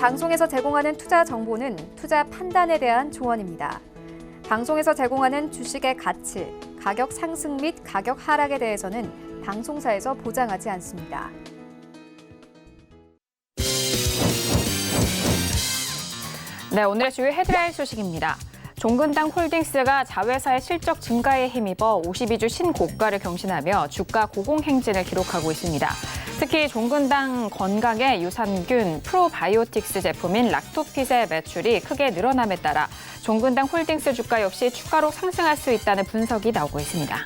방송에서 제공하는 투자 정보는 투자 판단에 대한 조언입니다. 방송에서 제공하는 주식의 가치, 가격 상승 및 가격 하락에 대해서는 방송사에서 보장하지 않습니다. 네, 오늘의 주요 헤드라인 소식입니다. 종근당 홀딩스가 자회사의 실적 증가에 힘입어 52주 신고가를 경신하며 주가 고공행진을 기록하고 있습니다. 특히 종근당 건강의 유산균 프로바이오틱스 제품인 락토핏의 매출이 크게 늘어남에 따라 종근당 홀딩스 주가 역시 추가로 상승할 수 있다는 분석이 나오고 있습니다.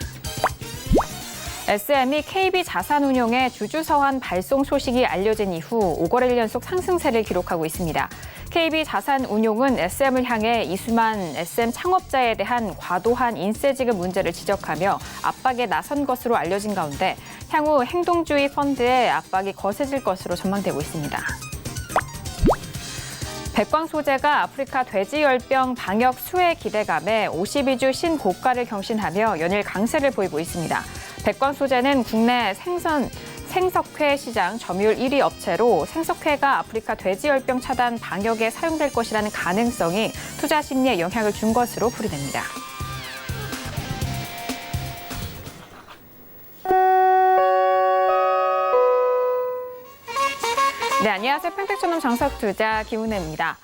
SM이 KB자산운용의 주주서한 발송 소식이 알려진 이후 5거래일 연속 상승세를 기록하고 있습니다. KB자산운용은 SM을 향해 이수만 SM 창업자에 대한 과도한 인세 지급 문제를 지적하며 압박에 나선 것으로 알려진 가운데 향후 행동주의 펀드의 압박이 거세질 것으로 전망되고 있습니다. 백광 소재가 아프리카 돼지열병 방역 수혜 기대감에 52주 신고가를 경신하며 연일 강세를 보이고 있습니다. 백광 소재는 국내 생석회 시장 점유율 1위 업체로 생석회가 아프리카 돼지열병 차단 방역에 사용될 것이라는 가능성이 투자 심리에 영향을 준 것으로 풀이됩니다. 네, 안녕하세요. 평택초놈 정석투자 김은혜입니다.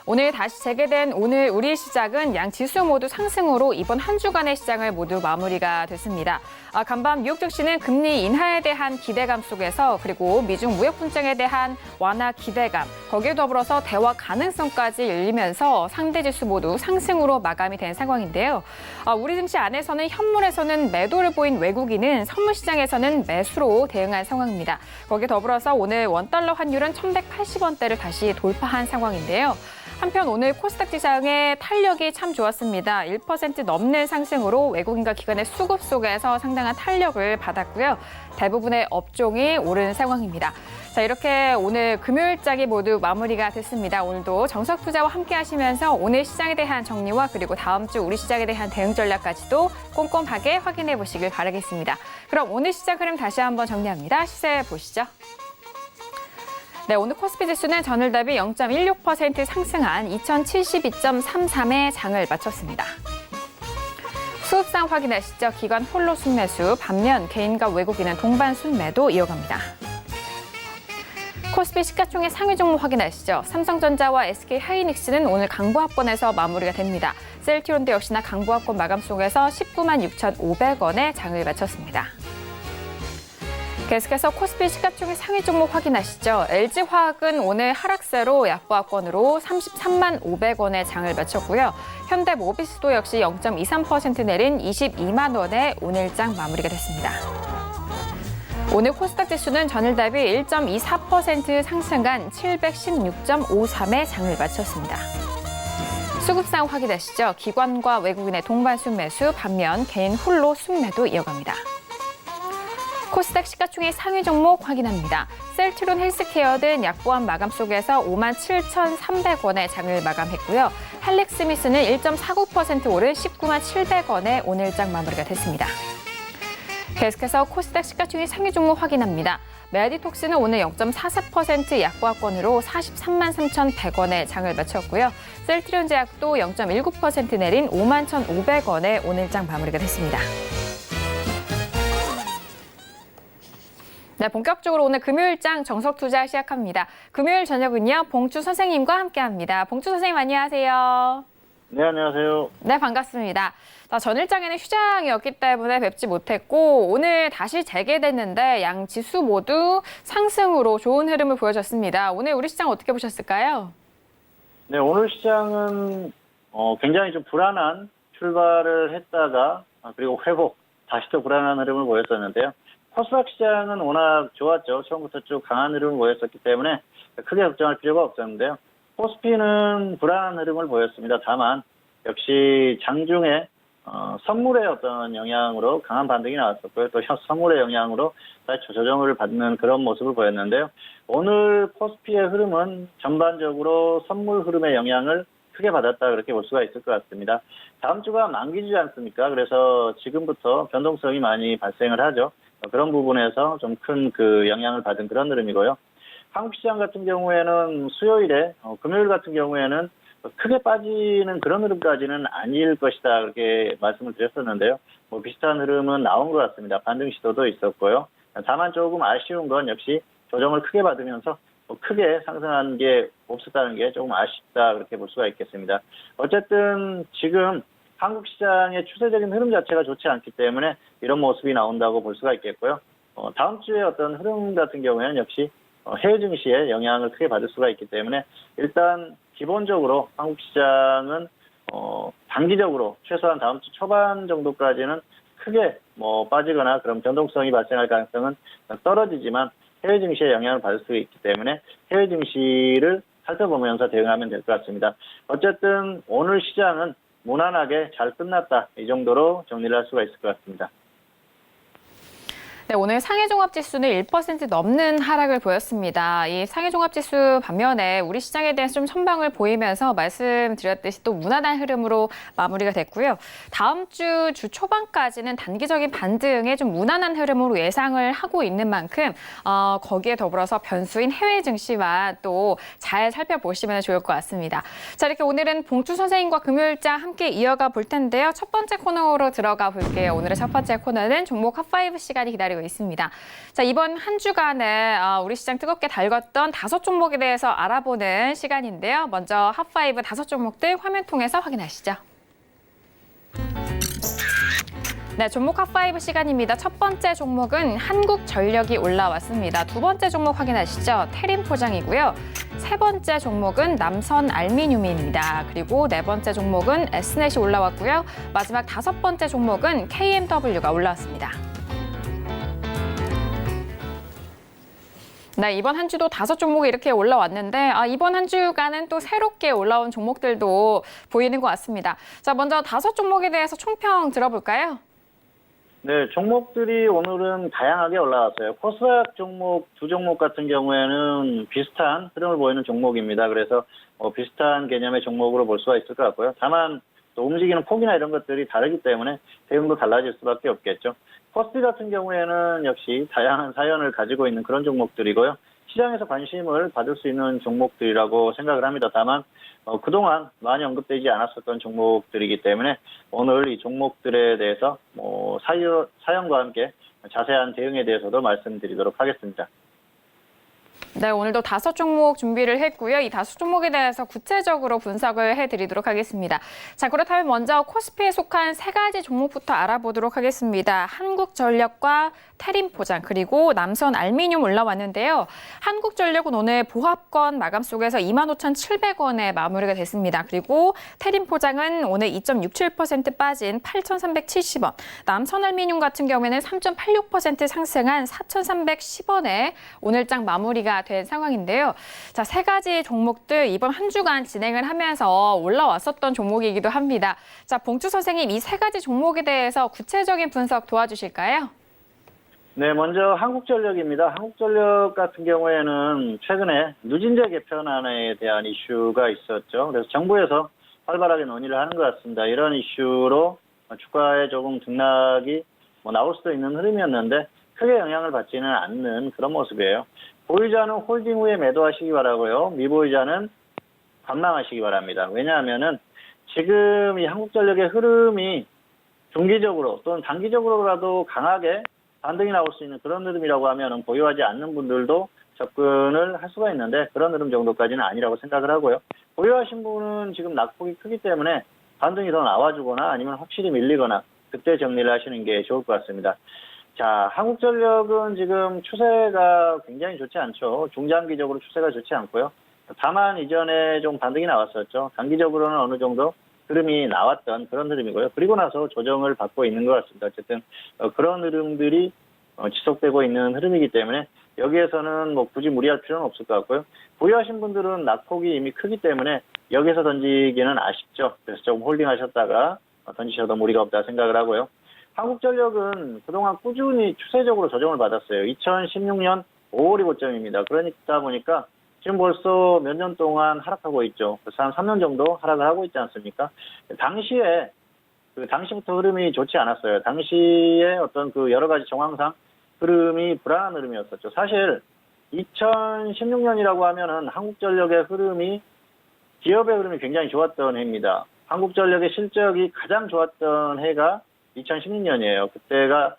오늘 다시 재개된 오늘 우리 시작은 양 지수 모두 상승으로 이번 한 주간의 시장을 모두 마무리가 됐습니다. 간밤 뉴욕 증시는 금리 인하에 대한 기대감 속에서 그리고 미중 무역 분쟁에 대한 완화 기대감, 거기에 더불어서 대화 가능성까지 열리면서 상대 지수 모두 상승으로 마감이 된 상황인데요. 우리 증시 안에서는 현물에서는 매도를 보인 외국인은 선물 시장에서는 매수로 대응한 상황입니다. 거기에 더불어서 오늘 원달러 환율은 1,180원대를 다시 돌파한 상황인데요. 한편 오늘 코스닥 지상의 탄력이 참 좋았습니다. 1% 넘는 상승으로 외국인과 기관의 수급 속에서 상당한 탄력을 받았고요. 대부분의 업종이 오른 상황입니다. 자, 이렇게 오늘 금요일장이 모두 마무리가 됐습니다. 오늘도 정석투자와 함께 하시면서 오늘 시장에 대한 정리와 그리고 다음 주 우리 시장에 대한 대응 전략까지도 꼼꼼하게 확인해 보시길 바라겠습니다. 그럼 오늘 시장 흐름 다시 한번 정리합니다. 시세 보시죠. 네, 오늘 코스피 지수는 전일 대비 0.16% 상승한 2072.33에 장을 마쳤습니다. 수급상 확인하시죠. 기관 홀로 순매수, 반면 개인과 외국인은 동반 순매도 이어갑니다. 코스피 시가총액 상위 종목 확인하시죠. 삼성전자와 SK하이닉스는 오늘 강보합권에서 마무리가 됩니다. 셀트리온도 역시나 강보합권 마감 속에서 19만 6,500원에 장을 마쳤습니다. 계속해서 코스피 시가총액 상위 종목 확인하시죠. LG화학은 오늘 하락세로 약보합권으로 33만 500원에 장을 마쳤고요. 현대모비스도 역시 0.23% 내린 22만 원에 오늘장 마무리가 됐습니다. 오늘 코스닥 지수는 전일 대비 1.24% 상승한 716.53에 장을 마쳤습니다. 수급상 확인하시죠. 기관과 외국인의 동반 순매수, 반면 개인 홀로 순매도 이어갑니다. 코스닥 시가총액 상위 종목 확인합니다. 셀트리온 헬스케어 등 약보합 마감 속에서 57,300원에 장을 마감했고요. 헬릭스미스는 1.49% 오른 19만 700원에 오늘장 마무리가 됐습니다. 계속해서 코스닥 시가총액 상위 종목 확인합니다. 메디톡스는 오늘 0.44% 약보합권으로 43만 3,100원에 장을 마쳤고요. 셀트리온 제약도 0.19% 내린 5만 1,500원에 오늘장 마무리가 됐습니다. 네, 본격적으로 오늘 금요일장 정석투자 시작합니다. 금요일 저녁은요, 봉주 선생님과 함께합니다. 봉주 선생님 안녕하세요. 네, 안녕하세요. 네, 반갑습니다. 전일장에는 휴장이었기 때문에 뵙지 못했고 오늘 다시 재개됐는데 양 지수 모두 상승으로 좋은 흐름을 보여줬습니다. 오늘 우리 시장 어떻게 보셨을까요? 네, 오늘 시장은 굉장히 좀 불안한 출발을 했다가 그리고 회복, 다시 또 불안한 흐름을 보였었는데요. 코스닥 시장은 워낙 좋았죠. 처음부터 쭉 강한 흐름을 보였었기 때문에 크게 걱정할 필요가 없었는데요. 코스피는 불안한 흐름을 보였습니다. 다만 역시 장중에 선물의 어떤 영향으로 강한 반등이 나왔었고요. 또 선물의 영향으로 다시 조정을 받는 그런 모습을 보였는데요. 오늘 코스피의 흐름은 전반적으로 선물 흐름의 영향을 크게 받았다 그렇게 볼 수가 있을 것 같습니다. 다음 주가 만기지 않습니까? 그래서 지금부터 변동성이 많이 발생을 하죠. 그런 부분에서 좀 큰 그 영향을 받은 그런 흐름이고요. 한국 시장 같은 경우에는 수요일에 금요일 같은 경우에는 크게 빠지는 그런 흐름까지는 아닐 것이다 그렇게 말씀을 드렸었는데요. 뭐 비슷한 흐름은 나온 것 같습니다. 반등 시도도 있었고요. 다만 조금 아쉬운 건 역시 조정을 크게 받으면서 크게 상승한 게 없었다는 게 조금 아쉽다 그렇게 볼 수가 있겠습니다. 어쨌든 지금 한국 시장의 추세적인 흐름 자체가 좋지 않기 때문에 이런 모습이 나온다고 볼 수가 있겠고요. 다음 주에 어떤 흐름 같은 경우에는 역시 해외 증시에 영향을 크게 받을 수가 있기 때문에 일단 기본적으로 한국 시장은 단기적으로 최소한 다음 주 초반 정도까지는 크게 뭐 빠지거나 그런 변동성이 발생할 가능성은 떨어지지만 해외 증시에 영향을 받을 수 있기 때문에 해외 증시를 살펴보면서 대응하면 될 것 같습니다. 어쨌든 오늘 시장은 무난하게 잘 끝났다. 이 정도로 정리를 할 수가 있을 것 같습니다. 네, 오늘 상해종합지수는 1% 넘는 하락을 보였습니다. 이 상해종합지수 반면에 우리 시장에 대해서 좀 선방을 보이면서 말씀드렸듯이 또 무난한 흐름으로 마무리가 됐고요. 다음 주 초반까지는 단기적인 반등에 좀 무난한 흐름으로 예상을 하고 있는 만큼 거기에 더불어서 변수인 해외 증시만 또 잘 살펴보시면 좋을 것 같습니다. 자, 이렇게 오늘은 봉주 선생님과 금요일장 함께 이어가 볼 텐데요. 첫 번째 코너로 들어가 볼게요. 오늘의 첫 번째 코너는 종목 핫5 시간이 기다리고 있습니다. 자, 이번 한 주간은 우리 시장 뜨겁게 달궜던 5종목에 대해서 알아보는 시간인데요. 먼저 핫5 5종목들 화면 통해서 확인하시죠. 네, 종목 핫5 시간입니다. 첫 번째 종목은 한국전력이 올라왔습니다. 두 번째 종목 확인하시죠. 태림포장이고요. 세 번째 종목은 남선알미늄입니다. 그리고 네 번째 종목은 S넷이 올라왔고요. 마지막 다섯 번째 종목은 KMW가 올라왔습니다. 네, 이번 한 주도 5종목이 이렇게 올라왔는데 이번 한 주간은 또 새롭게 올라온 종목들도 보이는 것 같습니다. 자, 먼저 5종목에 대해서 총평 들어볼까요? 네, 종목들이 오늘은 다양하게 올라왔어요. 코스닥 종목, 두 종목 같은 경우에는 비슷한 흐름을 보이는 종목입니다. 그래서 비슷한 개념의 종목으로 볼 수가 있을 것 같고요. 다만 또 움직이는 폭이나 이런 것들이 다르기 때문에 대응도 달라질 수밖에 없겠죠. 코스피 같은 경우에는 역시 다양한 사연을 가지고 있는 그런 종목들이고요. 시장에서 관심을 받을 수 있는 종목들이라고 생각을 합니다. 다만 그동안 많이 언급되지 않았었던 종목들이기 때문에 오늘 이 종목들에 대해서 사연과 함께 자세한 대응에 대해서도 말씀드리도록 하겠습니다. 네, 오늘도 5종목 준비를 했고요. 이 5종목에 대해서 구체적으로 분석을 해드리도록 하겠습니다. 자, 그렇다면 먼저 코스피에 속한 3가지 종목부터 알아보도록 하겠습니다. 한국전력과 태림포장 그리고 남선알미늄 올라왔는데요. 한국전력은 오늘 보합권 마감 속에서 25,700원에 마무리가 됐습니다. 그리고 태림포장은 오늘 2.67% 빠진 8,370원, 남선알미늄 같은 경우에는 3.86% 상승한 4,310원에 오늘장 마무리가 된 상황인데요. 자, 3가지 종목들 이번 한 주간 진행을 하면서 올라왔었던 종목이기도 합니다. 자, 봉주 선생님, 이 3가지 종목에 대해서 구체적인 분석 도와주실까요? 네, 먼저 한국전력입니다. 한국전력 같은 경우에는 최근에 누진제 개편안에 대한 이슈가 있었죠. 그래서 정부에서 활발하게 논의를 하는 것 같습니다. 이런 이슈로 주가에 조금 등락이 나올 수도 있는 흐름이었는데 크게 영향을 받지는 않는 그런 모습이에요. 보유자는 홀딩 후에 매도하시기 바라고요. 미보유자는 관망하시기 바랍니다. 왜냐하면은 지금 이 한국전력의 흐름이 중기적으로 또는 단기적으로라도 강하게 반등이 나올 수 있는 그런 흐름이라고 하면은 보유하지 않는 분들도 접근을 할 수가 있는데 그런 흐름 정도까지는 아니라고 생각을 하고요. 보유하신 분은 지금 낙폭이 크기 때문에 반등이 더 나와주거나 아니면 확실히 밀리거나 그때 정리를 하시는 게 좋을 것 같습니다. 자, 한국전력은 지금 추세가 굉장히 좋지 않죠. 중장기적으로 추세가 좋지 않고요. 다만 이전에 좀 반등이 나왔었죠. 단기적으로는 어느 정도 흐름이 나왔던 그런 흐름이고요. 그리고 나서 조정을 받고 있는 것 같습니다. 어쨌든 그런 흐름들이 지속되고 있는 흐름이기 때문에 여기에서는 굳이 무리할 필요는 없을 것 같고요. 보유하신 분들은 낙폭이 이미 크기 때문에 여기서 던지기는 아쉽죠. 그래서 조금 홀딩하셨다가 던지셔도 무리가 없다 생각을 하고요. 한국전력은 그동안 꾸준히 추세적으로 조정을 받았어요. 2016년 5월이 고점입니다. 그러다 보니까 지금 벌써 몇 년 동안 하락하고 있죠. 그래서 한 3년 정도 하락을 하고 있지 않습니까? 당시부터 흐름이 좋지 않았어요. 당시에 어떤 여러 가지 정황상 흐름이 불안한 흐름이었었죠. 사실 2016년이라고 하면은 한국전력의 흐름이 기업의 흐름이 굉장히 좋았던 해입니다. 한국전력의 실적이 가장 좋았던 해가 2016년이에요. 그때가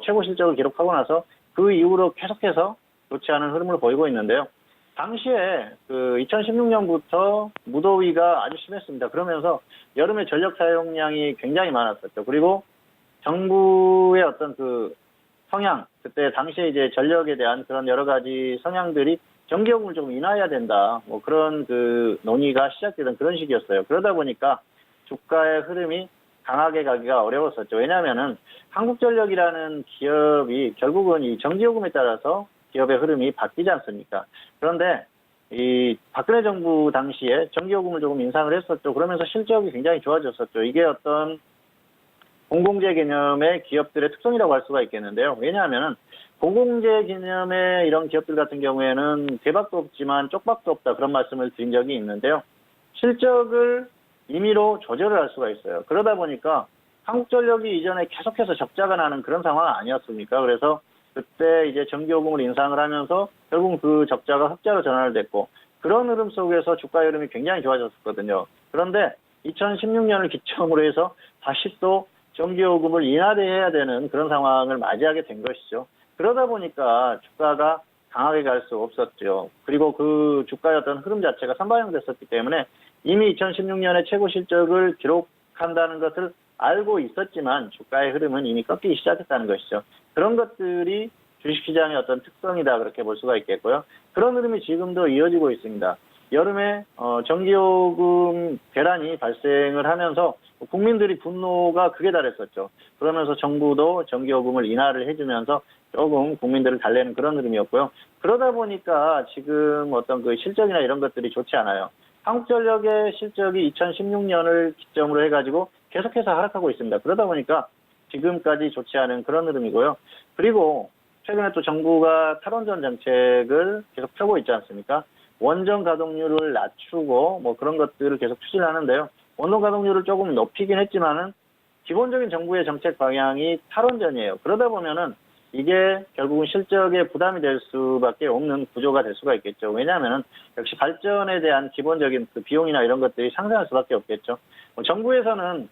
최고 실적을 기록하고 나서 그 이후로 계속해서 좋지 않은 흐름을 보이고 있는데요. 당시에 2016년부터 무더위가 아주 심했습니다. 그러면서 여름에 전력 사용량이 굉장히 많았었죠. 그리고 정부의 어떤 성향, 그때 당시에 이제 전력에 대한 그런 여러 가지 성향들이 전기요금을 조금 인하해야 된다. 그런 논의가 시작되던 그런 시기였어요. 그러다 보니까 주가의 흐름이 강하게 가기가 어려웠었죠. 왜냐하면은 한국전력이라는 기업이 결국은 이 전기요금에 따라서 기업의 흐름이 바뀌지 않습니까? 그런데 이 박근혜 정부 당시에 전기요금을 조금 인상을 했었죠. 그러면서 실적이 굉장히 좋아졌었죠. 이게 어떤 공공재 개념의 기업들의 특성이라고 할 수가 있겠는데요. 왜냐하면은 공공재 개념의 이런 기업들 같은 경우에는 대박도 없지만 쪽박도 없다 그런 말씀을 드린 적이 있는데요. 실적을 임의로 조절을 할 수가 있어요. 그러다 보니까 한국전력이 이전에 계속해서 적자가 나는 그런 상황 아니었습니까? 그래서 그때 이제 전기요금을 인상을 하면서 결국 그 적자가 흑자로 전환됐고 그런 흐름 속에서 주가 흐름이 굉장히 좋아졌었거든요. 그런데 2016년을 기점으로 해서 다시 또 전기요금을 인하해야 되는 그런 상황을 맞이하게 된 것이죠. 그러다 보니까 주가가 강하게 갈 수 없었죠. 그리고 그 주가의 어떤 흐름 자체가 선반영됐었기 때문에 이미 2016년에 최고 실적을 기록한다는 것을 알고 있었지만 주가의 흐름은 이미 꺾이기 시작했다는 것이죠. 그런 것들이 주식시장의 어떤 특성이다 그렇게 볼 수가 있겠고요. 그런 흐름이 지금도 이어지고 있습니다. 여름에 전기요금 대란이 발생을 하면서 국민들이 분노가 극에 달했었죠. 그러면서 정부도 전기요금을 인하를 해주면서 조금 국민들을 달래는 그런 흐름이었고요. 그러다 보니까 지금 어떤 실적이나 이런 것들이 좋지 않아요. 한국전력의 실적이 2016년을 기점으로 해가지고 계속해서 하락하고 있습니다. 그러다 보니까 지금까지 좋지 않은 그런 흐름이고요. 그리고 최근에 또 정부가 탈원전 정책을 계속 펴고 있지 않습니까? 원전 가동률을 낮추고 그런 것들을 계속 추진하는데요. 원전 가동률을 조금 높이긴 했지만은 기본적인 정부의 정책 방향이 탈원전이에요. 그러다 보면은 이게 결국은 실적에 부담이 될 수밖에 없는 구조가 될 수가 있겠죠. 왜냐하면은 역시 발전에 대한 기본적인 비용이나 이런 것들이 상승할 수밖에 없겠죠. 정부에서는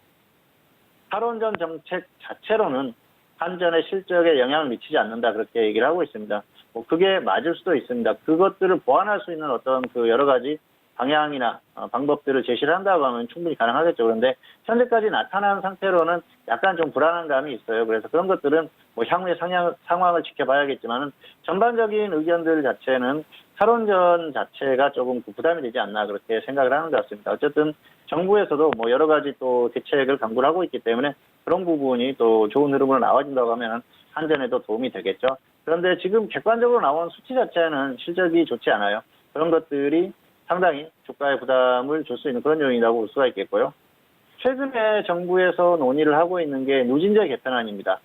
탈원전 정책 자체로는 한전의 실적에 영향을 미치지 않는다 그렇게 얘기를 하고 있습니다. 그게 맞을 수도 있습니다. 그것들을 보완할 수 있는 어떤 여러 가지 방향이나 방법들을 제시를 한다고 하면 충분히 가능하겠죠. 그런데 현재까지 나타난 상태로는 약간 좀 불안한 감이 있어요. 그래서 그런 것들은 향후의 상황을 지켜봐야겠지만은 전반적인 의견들 자체는 탈원전 자체가 조금 부담이 되지 않나 그렇게 생각을 하는 것 같습니다. 어쨌든 정부에서도 여러 가지 또 대책을 강구를 하고 있기 때문에 그런 부분이 또 좋은 흐름으로 나와진다고 하면 한전에도 도움이 되겠죠. 그런데 지금 객관적으로 나온 수치 자체는 실적이 좋지 않아요. 그런 것들이 상당히 주가에 부담을 줄 수 있는 그런 요인이라고 볼 수가 있겠고요. 최근에 정부에서 논의를 하고 있는 게 누진제 개편안입니다.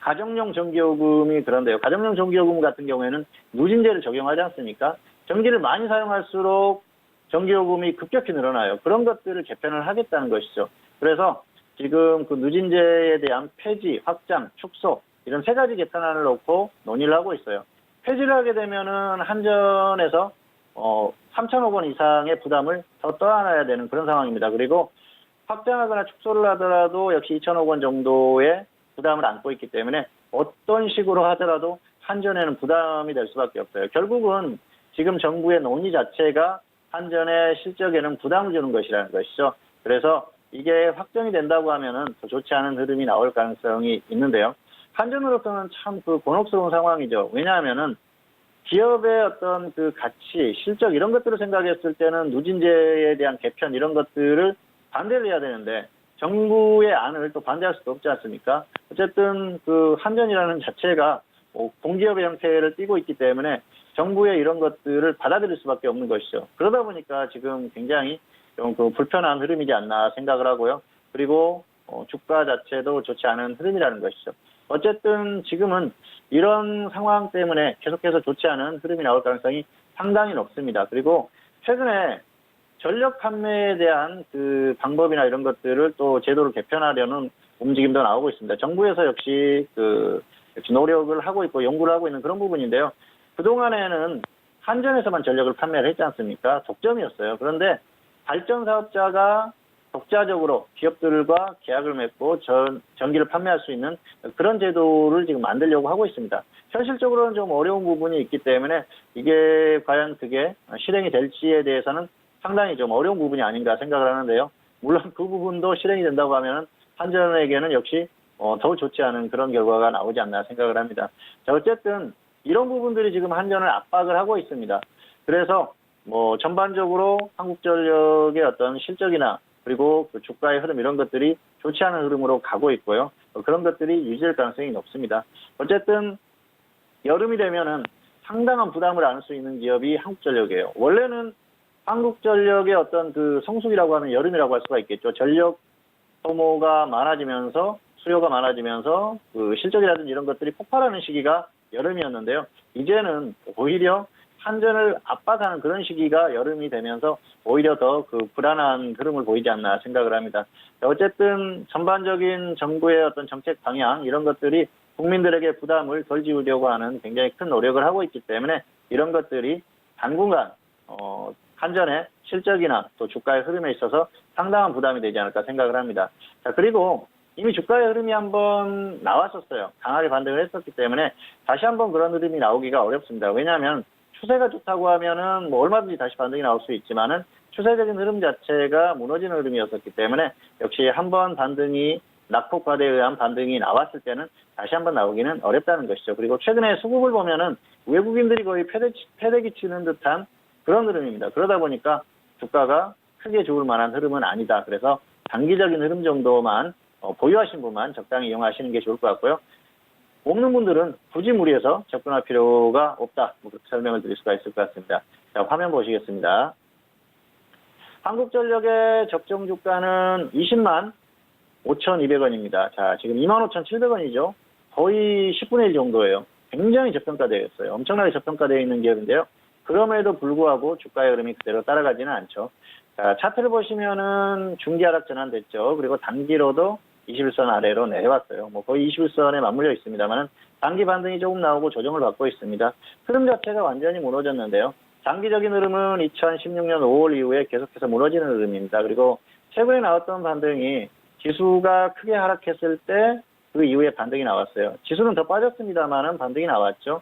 가정용 전기요금이 그런데요. 가정용 전기요금 같은 경우에는 누진제를 적용하지 않습니까? 전기를 많이 사용할수록 전기요금이 급격히 늘어나요. 그런 것들을 개편을 하겠다는 것이죠. 그래서 지금 누진제에 대한 폐지, 확장, 축소 이런 세 가지 개편안을 놓고 논의를 하고 있어요. 폐지를 하게 되면은 한전에서 3천억 원 이상의 부담을 더 떠안아야 되는 그런 상황입니다. 그리고 확장하거나 축소를 하더라도 역시 2천억 원 정도의 부담을 안고 있기 때문에 어떤 식으로 하더라도 한전에는 부담이 될 수밖에 없어요. 결국은 지금 정부의 논의 자체가 한전의 실적에는 부담을 주는 것이라는 것이죠. 그래서 이게 확정이 된다고 하면은 더 좋지 않은 흐름이 나올 가능성이 있는데요. 한전으로서는 참 곤혹스러운 상황이죠. 왜냐하면은 기업의 어떤 가치, 실적 이런 것들을 생각했을 때는 누진제에 대한 개편 이런 것들을 반대를 해야 되는데 정부의 안을 또 반대할 수도 없지 않습니까? 어쨌든 한전이라는 자체가 공기업의 형태를 띠고 있기 때문에 정부의 이런 것들을 받아들일 수밖에 없는 것이죠. 그러다 보니까 지금 굉장히 좀 불편한 흐름이지 않나 생각을 하고요. 그리고 주가 자체도 좋지 않은 흐름이라는 것이죠. 어쨌든 지금은 이런 상황 때문에 계속해서 좋지 않은 흐름이 나올 가능성이 상당히 높습니다. 그리고 최근에 전력 판매에 대한 방법이나 이런 것들을 또 제도를 개편하려는 움직임도 나오고 있습니다. 정부에서 역시 노력을 하고 있고 연구를 하고 있는 그런 부분인데요. 그동안에는 한전에서만 전력을 판매를 했지 않습니까? 독점이었어요. 그런데 발전 사업자가 독자적으로 기업들과 계약을 맺고 전기를 판매할 수 있는 그런 제도를 지금 만들려고 하고 있습니다. 현실적으로는 좀 어려운 부분이 있기 때문에 이게 과연 그게 실행이 될지에 대해서는 상당히 좀 어려운 부분이 아닌가 생각을 하는데요. 물론 그 부분도 실행이 된다고 하면 한전에게는 역시 더 좋지 않은 그런 결과가 나오지 않나 생각을 합니다. 자, 어쨌든 이런 부분들이 지금 한전을 압박을 하고 있습니다. 그래서 전반적으로 한국전력의 어떤 실적이나 그리고 그 주가의 흐름 이런 것들이 좋지 않은 흐름으로 가고 있고요. 그런 것들이 유지될 가능성이 높습니다. 어쨌든 여름이 되면은 상당한 부담을 안을 수 있는 기업이 한국전력이에요. 원래는 한국전력의 어떤 그 성수기라고 하면 여름이라고 할 수가 있겠죠. 전력 소모가 많아지면서 수요가 많아지면서 그 실적이라든지 이런 것들이 폭발하는 시기가 여름이었는데요. 이제는 오히려 한전을 압박하는 그런 시기가 여름이 되면서 오히려 더 그 불안한 흐름을 보이지 않나 생각을 합니다. 어쨌든 전반적인 정부의 어떤 정책 방향 이런 것들이 국민들에게 부담을 덜 지우려고 하는 굉장히 큰 노력을 하고 있기 때문에 이런 것들이 당분간 한전의 실적이나 또 주가의 흐름에 있어서 상당한 부담이 되지 않을까 생각을 합니다. 자, 그리고 이미 주가의 흐름이 한번 나왔었어요. 강하게 반등을 했었기 때문에 다시 한번 그런 흐름이 나오기가 어렵습니다. 왜냐하면 추세가 좋다고 하면은 얼마든지 다시 반등이 나올 수 있지만은 추세적인 흐름 자체가 무너지는 흐름이었었기 때문에 역시 한번 반등이 낙폭 과대에 의한 반등이 나왔을 때는 다시 한번 나오기는 어렵다는 것이죠. 그리고 최근에 수급을 보면은 외국인들이 거의 패대기 치는 듯한 그런 흐름입니다. 그러다 보니까 주가가 크게 좋을 만한 흐름은 아니다. 그래서 단기적인 흐름 정도만 보유하신 분만 적당히 이용하시는 게 좋을 것 같고요. 없는 분들은 굳이 무리해서 접근할 필요가 없다. 그렇게 설명을 드릴 수가 있을 것 같습니다. 자, 화면 보시겠습니다. 한국전력의 적정 주가는 20만 5,200원입니다. 자, 지금 25,700원이죠. 거의 10분의 1 정도예요. 굉장히 저평가되어 있어요. 엄청나게 저평가되어 있는 기업인데요. 그럼에도 불구하고 주가의 흐름이 그대로 따라가지는 않죠. 자, 차트를 보시면은 중기 하락 전환됐죠. 그리고 단기로도 21선 아래로 내려왔어요. 거의 21선에 맞물려 있습니다만 단기 반등이 조금 나오고 조정을 받고 있습니다. 흐름 자체가 완전히 무너졌는데요. 장기적인 흐름은 2016년 5월 이후에 계속해서 무너지는 흐름입니다. 그리고 최근에 나왔던 반등이 지수가 크게 하락했을 때 그 이후에 반등이 나왔어요. 지수는 더 빠졌습니다만은 반등이 나왔죠.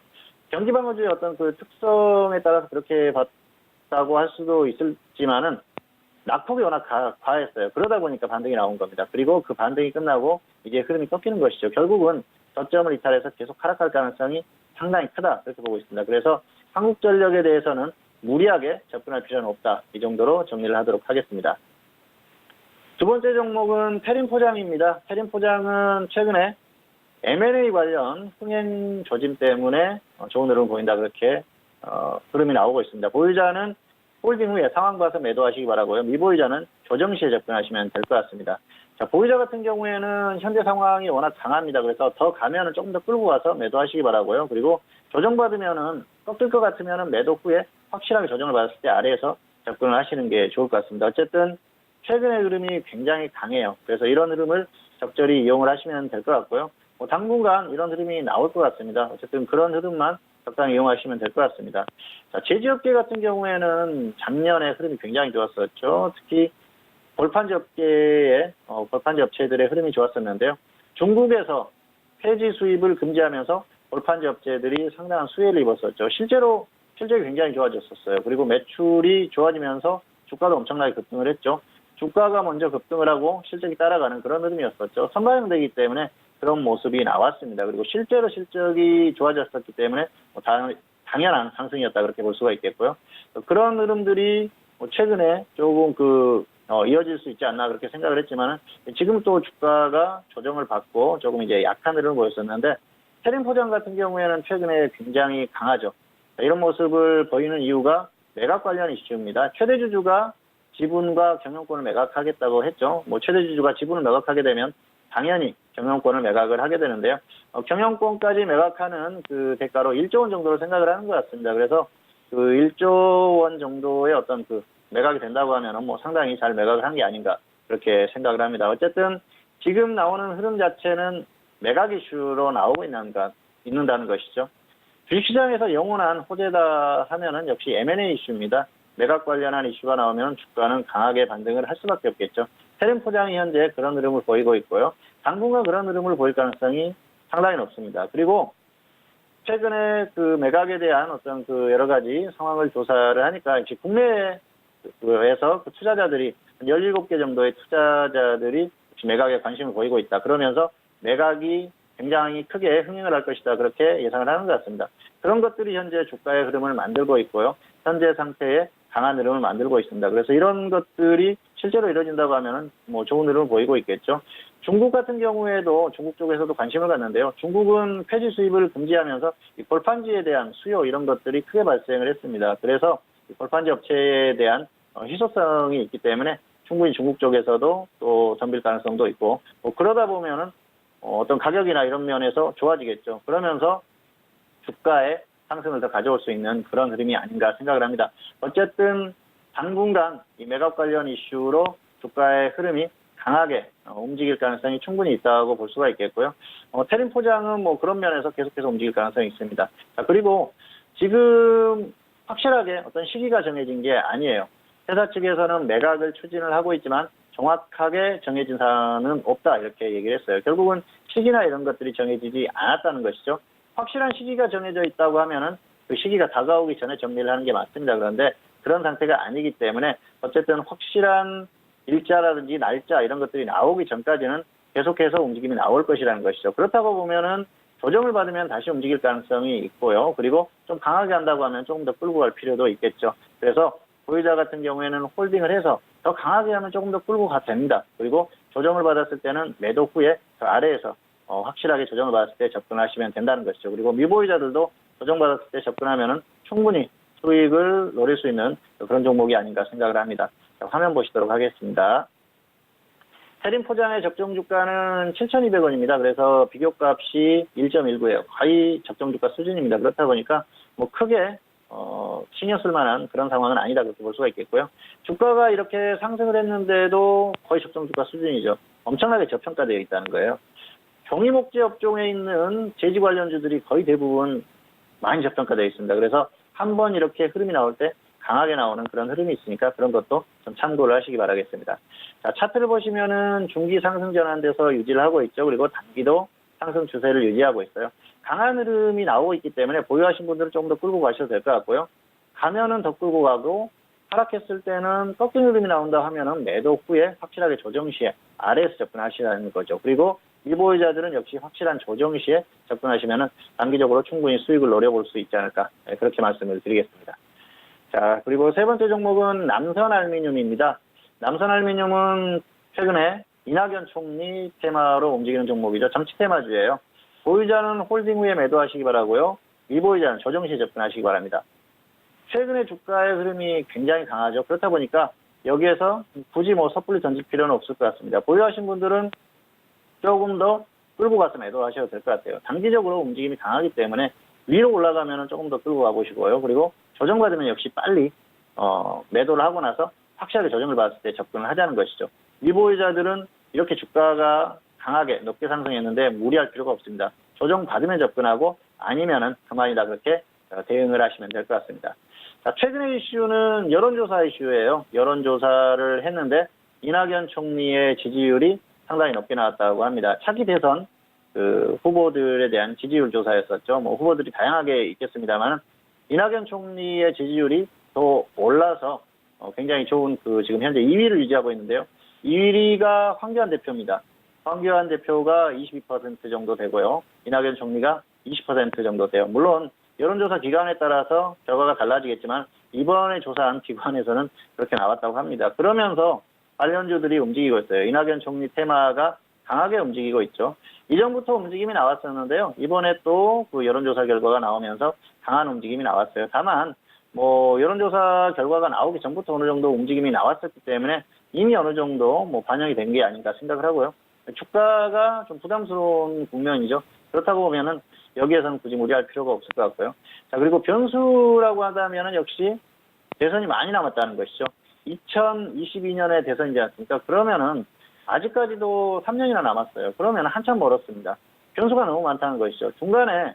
경기방어주의 어떤 그 특성에 따라서 그렇게 봤다고 할 수도 있을지만은 낙폭이 워낙 과했어요. 그러다 보니까 반등이 나온 겁니다. 그리고 그 반등이 끝나고 이제 흐름이 꺾이는 것이죠. 결국은 저점을 이탈해서 계속 하락할 가능성이 상당히 크다. 그렇게 보고 있습니다. 그래서 한국전력에 대해서는 무리하게 접근할 필요는 없다. 이 정도로 정리를 하도록 하겠습니다. 두 번째 종목은 태림포장입니다. 태림포장은 최근에 M&A 관련 흥행 조짐 때문에 좋은 흐름을 보인다. 그렇게 흐름이 나오고 있습니다. 보유자는 홀딩 후에 상황 봐서 매도하시기 바라고요. 미보유자는 조정 시에 접근하시면 될 것 같습니다. 자, 보유자 같은 경우에는 현재 상황이 워낙 강합니다. 그래서 더 가면은 조금 더 끌고 가서 매도하시기 바라고요. 그리고 조정받으면은 꺾일 것 같으면은 매도 후에 확실하게 조정을 받았을 때 아래에서 접근을 하시는 게 좋을 것 같습니다. 어쨌든 최근의 흐름이 굉장히 강해요. 그래서 이런 흐름을 적절히 이용을 하시면 될 것 같고요. 당분간 이런 흐름이 나올 것 같습니다. 어쨌든 그런 흐름만 적당히 이용하시면 될 것 같습니다. 자, 제지업계 같은 경우에는 작년에 흐름이 굉장히 좋았었죠. 특히 벌판지 업계의 벌판지 업체들의 흐름이 좋았었는데요. 중국에서 폐지 수입을 금지하면서 벌판지 업체들이 상당한 수혜를 입었었죠. 실제로 실적이 굉장히 좋아졌었어요. 그리고 매출이 좋아지면서 주가도 엄청나게 급등을 했죠. 주가가 먼저 급등을 하고 실적이 따라가는 그런 흐름이었었죠. 선반영되기 때문에 그런 모습이 나왔습니다. 그리고 실제로 실적이 좋아졌었기 때문에 당연한 상승이었다 그렇게 볼 수가 있겠고요. 그런 흐름들이 최근에 조금 이어질 수 있지 않나 그렇게 생각을 했지만은 지금 또 주가가 조정을 받고 조금 이제 약한 흐름을 보였었는데 태림포장 같은 경우에는 최근에 굉장히 강하죠. 이런 모습을 보이는 이유가 매각 관련 이슈입니다. 최대주주가 지분과 경영권을 매각하겠다고 했죠. 최대주주가 지분을 매각하게 되면 당연히 경영권을 매각을 하게 되는데요. 경영권까지 매각하는 그 대가로 1조 원 정도로 생각을 하는 것 같습니다. 그래서 그 1조 원 정도의 어떤 그 매각이 된다고 하면 상당히 잘 매각을 한 게 아닌가 그렇게 생각을 합니다. 어쨌든 지금 나오는 흐름 자체는 매각 이슈로 나오고 있는다는 것이죠. 주식시장에서 영원한 호재다 하면은 역시 M&A 이슈입니다. 매각 관련한 이슈가 나오면 주가는 강하게 반등을 할 수밖에 없겠죠. 테림 포장이 현재 그런 흐름을 보이고 있고요. 당분간 그런 흐름을 보일 가능성이 상당히 높습니다. 그리고 최근에 그 매각에 대한 어떤 그 여러 가지 상황을 조사를 하니까 역시 국내에서 그 투자자들이 17개 정도의 투자자들이 역시 매각에 관심을 보이고 있다. 그러면서 매각이 굉장히 크게 흥행을 할 것이다. 그렇게 예상을 하는 것 같습니다. 그런 것들이 현재 주가의 흐름을 만들고 있고요. 현재 상태에 강한 흐름을 만들고 있습니다. 그래서 이런 것들이 실제로 이루어진다고 하면은 뭐 좋은 흐름을 보이고 있겠죠. 중국 같은 경우에도 중국 쪽에서도 관심을 갖는데요. 중국은 폐지 수입을 금지하면서 이 골판지에 대한 수요 이런 것들이 크게 발생을 했습니다. 그래서 이 골판지 업체에 대한 희소성이 있기 때문에 충분히 중국 쪽에서도 또 덤빌 가능성도 있고 뭐 그러다 보면은 어떤 가격이나 이런 면에서 좋아지겠죠. 그러면서 주가의 상승을 더 가져올 수 있는 그런 흐름이 아닌가 생각을 합니다. 어쨌든 당분간 이 매각 관련 이슈로 주가의 흐름이 강하게 움직일 가능성이 충분히 있다고 볼 수가 있겠고요. 테림 포장은 뭐 그런 면에서 계속해서 움직일 가능성이 있습니다. 자, 그리고 지금 확실하게 어떤 시기가 정해진 게 아니에요. 회사 측에서는 매각을 추진을 하고 있지만 정확하게 정해진 사안은 없다 이렇게 얘기를 했어요. 결국은 시기나 이런 것들이 정해지지 않았다는 것이죠. 확실한 시기가 정해져 있다고 하면은 그 시기가 다가오기 전에 정리를 하는 게 맞습니다. 그런데 그런 상태가 아니기 때문에 어쨌든 확실한 일자라든지 날짜 이런 것들이 나오기 전까지는 계속해서 움직임이 나올 것이라는 것이죠. 그렇다고 보면은 조정을 받으면 다시 움직일 가능성이 있고요. 그리고 좀 강하게 한다고 하면 조금 더 끌고 갈 필요도 있겠죠. 그래서 보유자 같은 경우에는 홀딩을 해서 더 강하게 하면 조금 더 끌고 가도 됩니다. 그리고 조정을 받았을 때는 매도 후에 그 아래에서 확실하게 조정을 받았을 때 접근하시면 된다는 것이죠. 그리고 미보유자들도 조정받았을 때 접근하면은 충분히 수익을 노릴 수 있는 그런 종목이 아닌가 생각을 합니다. 자, 화면 보시도록 하겠습니다. 테림 포장의 적정 주가는 7,200원입니다. 그래서 비교값이 1.19예요. 거의 적정 주가 수준입니다. 그렇다 보니까 뭐 크게 신경 쓸 만한 그런 상황은 아니다 그렇게 볼 수가 있겠고요. 주가가 이렇게 상승을 했는데도 거의 적정 주가 수준이죠. 엄청나게 저평가되어 있다는 거예요. 종이목재 업종에 있는 제지 관련주들이 거의 대부분 많이 저평가되어 있습니다. 그래서 한번 이렇게 흐름이 나올 때 강하게 나오는 그런 흐름이 있으니까 그런 것도 좀 참고를 하시기 바라겠습니다. 자, 차트를 보시면은 중기 상승 전환돼서 유지를 하고 있죠. 그리고 단기도 상승 추세를 유지하고 있어요. 강한 흐름이 나오고 있기 때문에 보유하신 분들은 조금 더 끌고 가셔도 될 것 같고요. 가면은 더 끌고 가고 하락했을 때는 꺾인 흐름이 나온다 하면은 매도 후에 확실하게 조정 시에 아래에서 접근하시라는 거죠. 그리고 미보유자들은 역시 확실한 조정 시에 접근하시면은 단기적으로 충분히 수익을 노려볼 수 있지 않을까 그렇게 말씀을 드리겠습니다. 자, 그리고 세 번째 종목은 남선알미늄입니다. 남선알미늄은 최근에 이낙연 총리 테마로 움직이는 종목이죠. 정치 테마주예요. 보유자는 홀딩 후에 매도하시기 바라고요. 미보유자는 조정 시에 접근하시기 바랍니다. 최근에 주가의 흐름이 굉장히 강하죠. 그렇다 보니까 여기에서 굳이 뭐 섣불리 던질 필요는 없을 것 같습니다. 보유하신 분들은 조금 더 끌고 가서 매도하셔도 될 것 같아요. 단기적으로 움직임이 강하기 때문에 위로 올라가면 조금 더 끌고 가보시고요. 그리고 조정받으면 역시 빨리 매도를 하고 나서 확실하게 조정을 받았을 때 접근을 하자는 것이죠. 미보유자들은 이렇게 주가가 강하게 높게 상승했는데 무리할 필요가 없습니다. 조정받으면 접근하고 아니면은 그만이다 그렇게 대응을 하시면 될 것 같습니다. 자, 최근의 이슈는 여론조사 이슈예요. 여론조사를 했는데 이낙연 총리의 지지율이 상당히 높게 나왔다고 합니다. 차기 대선 그 후보들에 대한 지지율 조사였었죠. 뭐 후보들이 다양하게 있겠습니다만 이낙연 총리의 지지율이 더 올라서 굉장히 좋은 그 지금 현재 2위를 유지하고 있는데요. 2위가 황교안 대표입니다. 황교안 대표가 22% 정도 되고요. 이낙연 총리가 20% 정도 돼요. 물론 여론조사 기관에 따라서 결과가 달라지겠지만 이번에 조사한 기관에서는 그렇게 나왔다고 합니다. 그러면서 관련주들이 움직이고 있어요. 이낙연 총리 테마가 강하게 움직이고 있죠. 이전부터 움직임이 나왔었는데요. 이번에 또 그 여론조사 결과가 나오면서 강한 움직임이 나왔어요. 다만 뭐 여론조사 결과가 나오기 전부터 어느 정도 움직임이 나왔었기 때문에 이미 어느 정도 뭐 반영이 된 게 아닌가 생각을 하고요. 주가가 좀 부담스러운 국면이죠. 그렇다고 보면은 여기에서는 굳이 무리할 필요가 없을 것 같고요. 자, 그리고 변수라고 한다면은 역시 대선이 많이 남았다는 것이죠. 2022년에 대선이지 않습니까? 그러면은 아직까지도 3년이나 남았어요. 그러면 한참 멀었습니다. 변수가 너무 많다는 것이죠. 중간에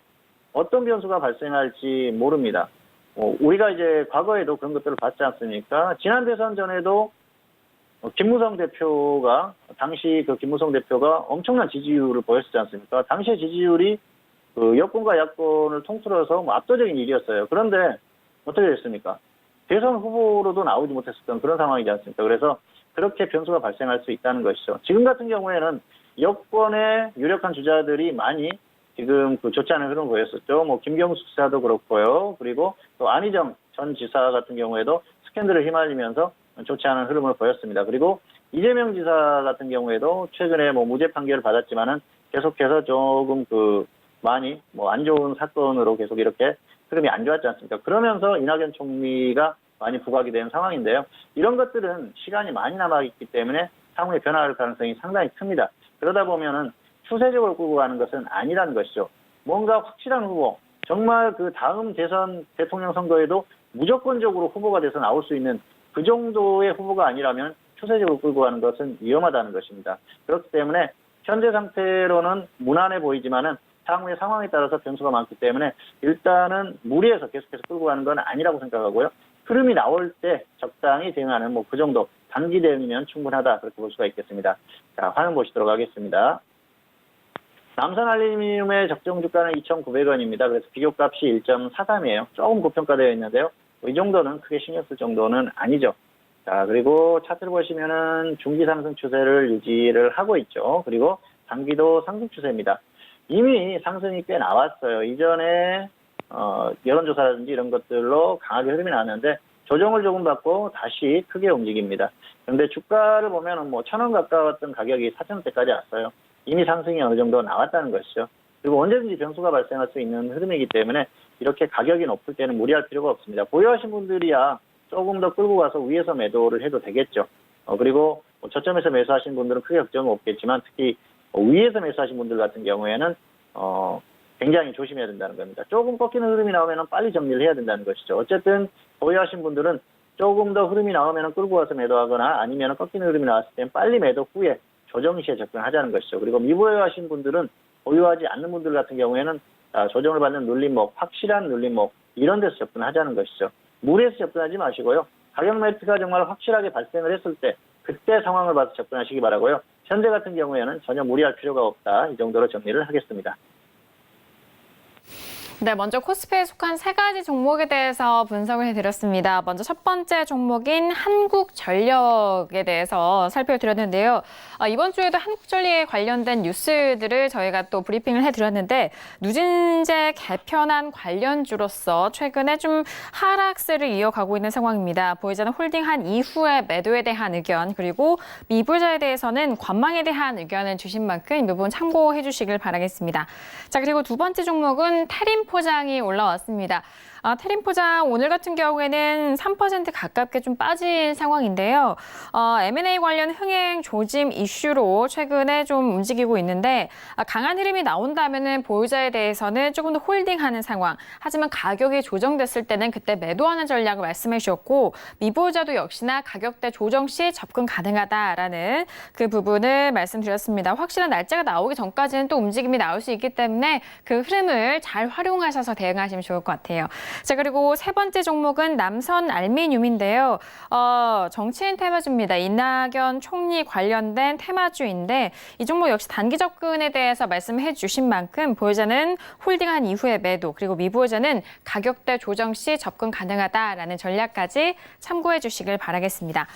어떤 변수가 발생할지 모릅니다. 우리가 이제 과거에도 그런 것들을 봤지 않습니까? 지난 대선 전에도 김무성 대표가 당시 그 김무성 대표가 엄청난 지지율을 보였지 않습니까? 당시의 지지율이 그 여권과 야권을 통틀어서 뭐 압도적인 일이었어요. 그런데 어떻게 됐습니까? 대선 후보로도 나오지 못했었던 그런 상황이지 않습니까? 그래서 그렇게 변수가 발생할 수 있다는 것이죠. 지금 같은 경우에는 여권의 유력한 주자들이 많이 지금 그 좋지 않은 흐름을 보였었죠. 뭐 김경수 지사도 그렇고요. 그리고 또 안희정 전 지사 같은 경우에도 스캔들을 휘말리면서 좋지 않은 흐름을 보였습니다. 그리고 이재명 지사 같은 경우에도 최근에 뭐 무죄 판결을 받았지만은 계속해서 조금 그 많이 뭐 안 좋은 사건으로 계속 이렇게 흐름이 안 좋았지 않습니까? 그러면서 이낙연 총리가 많이 부각이 된 상황인데요. 이런 것들은 시간이 많이 남아있기 때문에 향후에 변화할 가능성이 상당히 큽니다. 그러다 보면은 추세적으로 끌고 가는 것은 아니라는 것이죠. 뭔가 확실한 후보, 정말 그 다음 대선 대통령 선거에도 무조건적으로 후보가 돼서 나올 수 있는 그 정도의 후보가 아니라면 추세적으로 끌고 가는 것은 위험하다는 것입니다. 그렇기 때문에 현재 상태로는 무난해 보이지만은 향후의 상황에 따라서 변수가 많기 때문에 일단은 무리해서 계속해서 끌고 가는 건 아니라고 생각하고요. 흐름이 나올 때 적당히 대응하는 뭐 그 정도 단기 대응이면 충분하다 그렇게 볼 수가 있겠습니다. 자, 화면 보시도록 하겠습니다. 남선 알루미늄의 적정 주가는 2,900원입니다. 그래서 비교값이 1.43이에요. 조금 고평가되어 있는데요. 이 정도는 크게 신경 쓸 정도는 아니죠. 자, 그리고 차트를 보시면은 중기 상승 추세를 유지를 하고 있죠. 그리고 단기도 상승 추세입니다. 이미 상승이 꽤 나왔어요. 이전에 여론조사라든지 이런 것들로 강하게 흐름이 나왔는데 조정을 조금 받고 다시 크게 움직입니다. 그런데 주가를 보면은 뭐 1,000원 가까웠던 가격이 4,000원대까지 왔어요. 이미 상승이 어느 정도 나왔다는 것이죠. 그리고 언제든지 변수가 발생할 수 있는 흐름이기 때문에 이렇게 가격이 높을 때는 무리할 필요가 없습니다. 보유하신 분들이야 조금 더 끌고 가서 위에서 매도를 해도 되겠죠. 그리고 저점에서 매수하신 분들은 크게 걱정은 없겠지만 특히 위에서 매수하신 분들 같은 경우에는 굉장히 조심해야 된다는 겁니다. 조금 꺾이는 흐름이 나오면 빨리 정리를 해야 된다는 것이죠. 어쨌든 보유하신 분들은 조금 더 흐름이 나오면 끌고 와서 매도하거나 아니면 꺾이는 흐름이 나왔을 땐 빨리 매도 후에 조정 시에 접근하자는 것이죠. 그리고 미보유하신 분들은 보유하지 않는 분들 같은 경우에는 조정을 받는 눌림목, 확실한 눌림목 이런 데서 접근하자는 것이죠. 무리해서 접근하지 마시고요. 가격 매트가 정말 확실하게 발생을 했을 때 그때 상황을 봐서 접근하시기 바라고요. 현재 같은 경우에는 전혀 무리할 필요가 없다. 이 정도로 정리를 하겠습니다. 네, 먼저 코스피에 속한 세 가지 종목에 대해서 분석을 해드렸습니다. 먼저 첫 번째 종목인 한국전력에 대해서 살펴드렸는데요. 이번 주에도 한국전력에 관련된 뉴스들을 저희가 또 브리핑을 해드렸는데 누진제 개편안 관련주로서 최근에 좀 하락세를 이어가고 있는 상황입니다. 보유자는 홀딩한 이후에 매도에 대한 의견 그리고 미불자에 대해서는 관망에 대한 의견을 주신 만큼 이 부분 참고해 주시길 바라겠습니다. 자, 그리고 두 번째 종목은 테림포장이 올라왔습니다. 테림포장 오늘 같은 경우에는 3% 가깝게 좀 빠진 상황인데요. M&A 관련 흥행 조짐 이슈로 최근에 좀 움직이고 있는데 강한 흐름이 나온다면은 보유자에 대해서는 조금 더 홀딩하는 상황. 하지만 가격이 조정됐을 때는 그때 매도하는 전략을 말씀해 주셨고 미보유자도 역시나 가격대 조정 시 접근 가능하다라는 그 부분을 말씀드렸습니다. 확실한 날짜가 나오기 전까지는 또 움직임이 나올 수 있기 때문에 그 흐름을 잘 활용하셔서 대응하시면 좋을 것 같아요. 자, 그리고 세 번째 종목은 남선 알미늄인데요. 정치인 테마주입니다. 이낙연 총리 관련된 테마주인데 이 종목 역시 단기 접근에 대해서 말씀해 주신 만큼 보유자는 홀딩한 이후에 매도 그리고 미보유자는 가격대 조정 시 접근 가능하다라는 전략까지 참고해 주시길 바라겠습니다.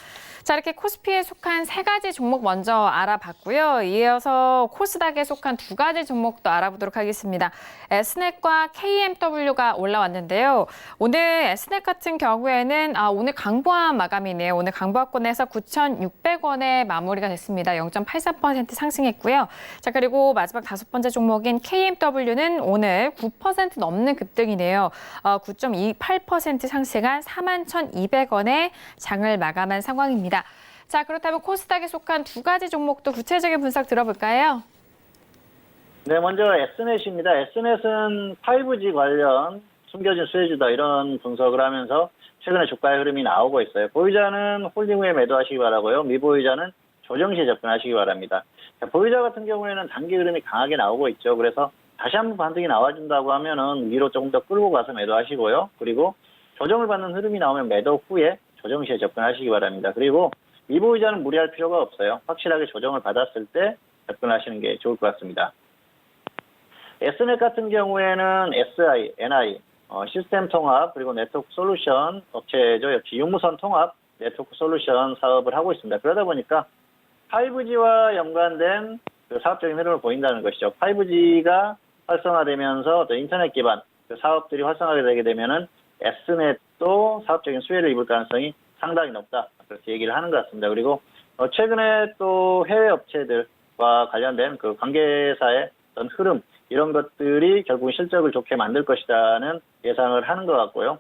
자, 이렇게 코스피에 속한 세 가지 종목 먼저 알아봤고요. 이어서 코스닥에 속한 두 가지 종목도 알아보도록 하겠습니다. S넷과 KMW가 올라왔는데요. 오늘 S넷 같은 경우에는 오늘 강보합 마감이네요. 오늘 강보합권에서 9,600원에 마무리가 됐습니다. 0.84% 상승했고요. 자, 그리고 마지막 다섯 번째 종목인 KMW는 오늘 9% 넘는 급등이네요. 9.28% 상승한 41,200원에 장을 마감한 상황입니다. 자, 그렇다면 코스닥에 속한 두 가지 종목도 구체적인 분석 들어볼까요? 네, 먼저 S넷입니다. S넷은 5G 관련 숨겨진 수혜주다 이런 분석을 하면서 최근에 주가의 흐름이 나오고 있어요. 보유자는 홀딩 후에 매도하시기 바라고요. 미보유자는 조정 시에 접근하시기 바랍니다. 자, 보유자 같은 경우에는 단기 흐름이 강하게 나오고 있죠. 그래서 다시 한번 반등이 나와준다고 하면은 위로 조금 더 끌고 가서 매도하시고요. 그리고 조정을 받는 흐름이 나오면 매도 후에 조정 시에 접근하시기 바랍니다. 그리고 미보이자는 무리할 필요가 없어요. 확실하게 조정을 받았을 때 접근하시는 게 좋을 것 같습니다. S넷 같은 경우에는 SI, NI, 시스템 통합 그리고 네트워크 솔루션 업체죠. 역시 유무선 통합 네트워크 솔루션 사업을 하고 있습니다. 그러다 보니까 5G와 연관된 그 사업적인 흐름을 보인다는 것이죠. 5G가 활성화되면서 또 인터넷 기반 그 사업들이 활성화가 되게 되면은 S넷도 사업적인 수혜를 입을 가능성이 상당히 높다. 그렇게 얘기를 하는 것 같습니다. 그리고 최근에 또 해외 업체들과 관련된 그 관계사의 어떤 흐름 이런 것들이 결국 실적을 좋게 만들 것이라는 예상을 하는 것 같고요.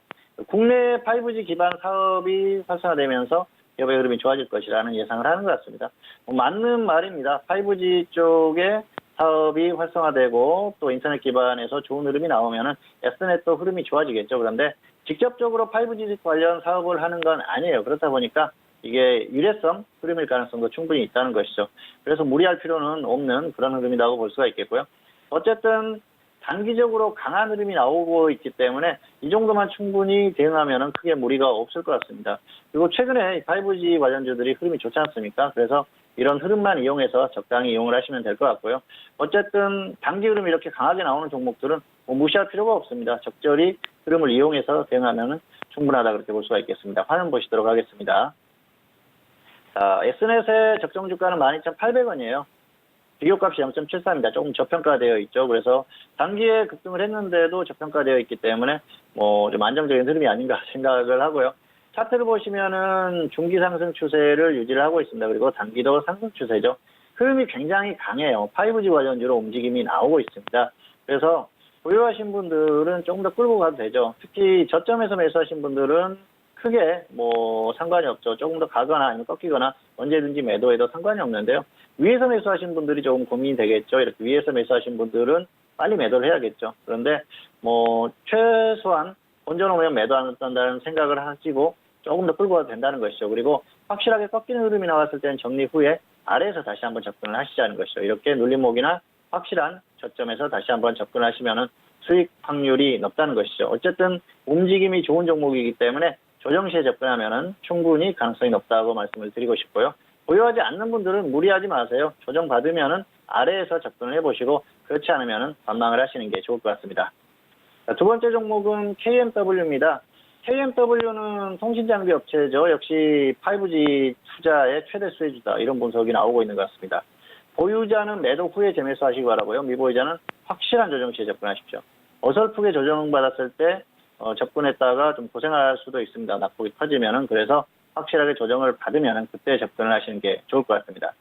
국내 5G 기반 사업이 활성화되면서 기업의 흐름이 좋아질 것이라는 예상을 하는 것 같습니다. 맞는 말입니다. 5G 쪽에 사업이 활성화되고 또 인터넷 기반에서 좋은 흐름이 나오면은 S넷도 흐름이 좋아지겠죠. 그런데 직접적으로 5G 관련 사업을 하는 건 아니에요. 그렇다 보니까 이게 유례성 흐름일 가능성도 충분히 있다는 것이죠. 그래서 무리할 필요는 없는 그런 흐름이라고 볼 수가 있겠고요. 어쨌든 단기적으로 강한 흐름이 나오고 있기 때문에 이 정도만 충분히 대응하면 크게 무리가 없을 것 같습니다. 그리고 최근에 5G 관련주들이 흐름이 좋지 않습니까? 그래서 이런 흐름만 이용해서 적당히 이용을 하시면 될 것 같고요. 어쨌든 단기 흐름이 이렇게 강하게 나오는 종목들은 무시할 필요가 없습니다. 적절히 흐름을 이용해서 대응하면 충분하다 그렇게 볼 수가 있겠습니다. 화면 보시도록 하겠습니다. 자, S넷의 적정 주가는 12,800원이에요. 비교값이 0.74입니다. 조금 저평가되어 있죠. 그래서 단기에 급등을 했는데도 저평가되어 있기 때문에 좀 안정적인 흐름이 아닌가 생각을 하고요. 차트를 보시면은 중기 상승 추세를 유지를 하고 있습니다. 그리고 단기도 상승 추세죠. 흐름이 굉장히 강해요. 5G 관련주로 움직임이 나오고 있습니다. 그래서 보유하신 분들은 조금 더 끌고 가도 되죠. 특히 저점에서 매수하신 분들은 크게 상관이 없죠. 조금 더 가거나 아니면 꺾이거나 언제든지 매도해도 상관이 없는데요. 위에서 매수하신 분들이 조금 고민이 되겠죠. 이렇게 위에서 매수하신 분들은 빨리 매도를 해야겠죠. 그런데 최소한 본전 오면 매도 안 한다는 생각을 하시고 조금 더 끌고 가도 된다는 것이죠. 그리고 확실하게 꺾이는 흐름이 나왔을 때는 정리 후에 아래에서 다시 한번 접근을 하시자는 것이죠. 이렇게 눌림목이나 확실한 저점에서 다시 한번 접근하시면은 수익 확률이 높다는 것이죠. 어쨌든 움직임이 좋은 종목이기 때문에 조정 시에 접근하면은 충분히 가능성이 높다고 말씀을 드리고 싶고요. 보유하지 않는 분들은 무리하지 마세요. 조정 받으면은 아래에서 접근을 해보시고 그렇지 않으면은 관망을 하시는 게 좋을 것 같습니다. 자, 두 번째 종목은 KMW입니다. KMW는 통신장비 업체죠. 역시 5G 투자의 최대 수혜주다. 이런 분석이 나오고 있는 것 같습니다. 보유자는 매도 후에 재매수하시기 바라고요. 미보유자는 확실한 조정 시에 접근하십시오. 어설프게 조정받았을 때 접근했다가 좀 고생할 수도 있습니다. 낙폭이 커지면은. 그래서 확실하게 조정을 받으면은 그때 접근을 하시는 게 좋을 것 같습니다.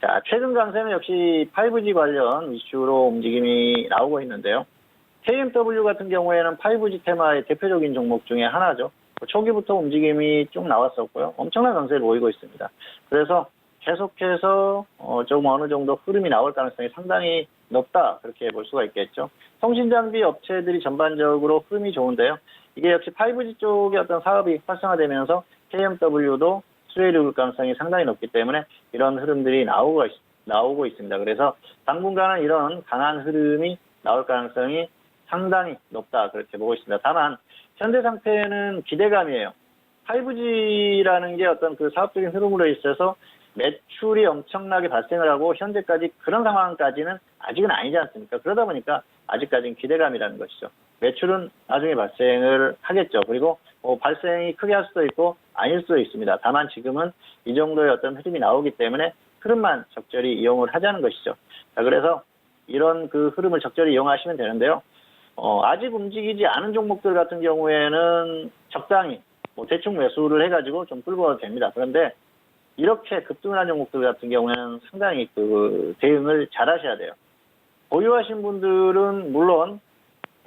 자, 최근 강세는 역시 5G 관련 이슈로 움직임이 나오고 있는데요. KMW 같은 경우에는 5G 테마의 대표적인 종목 중에 하나죠. 초기부터 움직임이 쭉 나왔었고요. 엄청난 강세를 보이고 있습니다. 그래서 계속해서 좀 어느 정도 흐름이 나올 가능성이 상당히 높다 그렇게 볼 수가 있겠죠. 통신장비 업체들이 전반적으로 흐름이 좋은데요. 이게 역시 5G 쪽의 어떤 사업이 활성화되면서 KMW도 수혜를 입을 가능성이 상당히 높기 때문에 이런 흐름들이 나오고 있습니다. 그래서 당분간은 이런 강한 흐름이 나올 가능성이 상당히 높다 그렇게 보고 있습니다. 다만 현재 상태는 기대감이에요. 5G라는 게 어떤 그 사업적인 흐름으로 있어서 매출이 엄청나게 발생을 하고 현재까지 그런 상황까지는 아직은 아니지 않습니까? 그러다 보니까 아직까지는 기대감이라는 것이죠. 매출은 나중에 발생을 하겠죠. 그리고 발생이 크게 할 수도 있고 아닐 수도 있습니다. 다만 지금은 이 정도의 어떤 흐름이 나오기 때문에 흐름만 적절히 이용을 하자는 것이죠. 자, 그래서 이런 그 흐름을 적절히 이용하시면 되는데요. 아직 움직이지 않은 종목들 같은 경우에는 적당히 대충 매수를 해가지고 좀 끌고 가도 됩니다. 그런데 이렇게 급등을 한 종목들 같은 경우에는 상당히 그 대응을 잘 하셔야 돼요. 보유하신 분들은 물론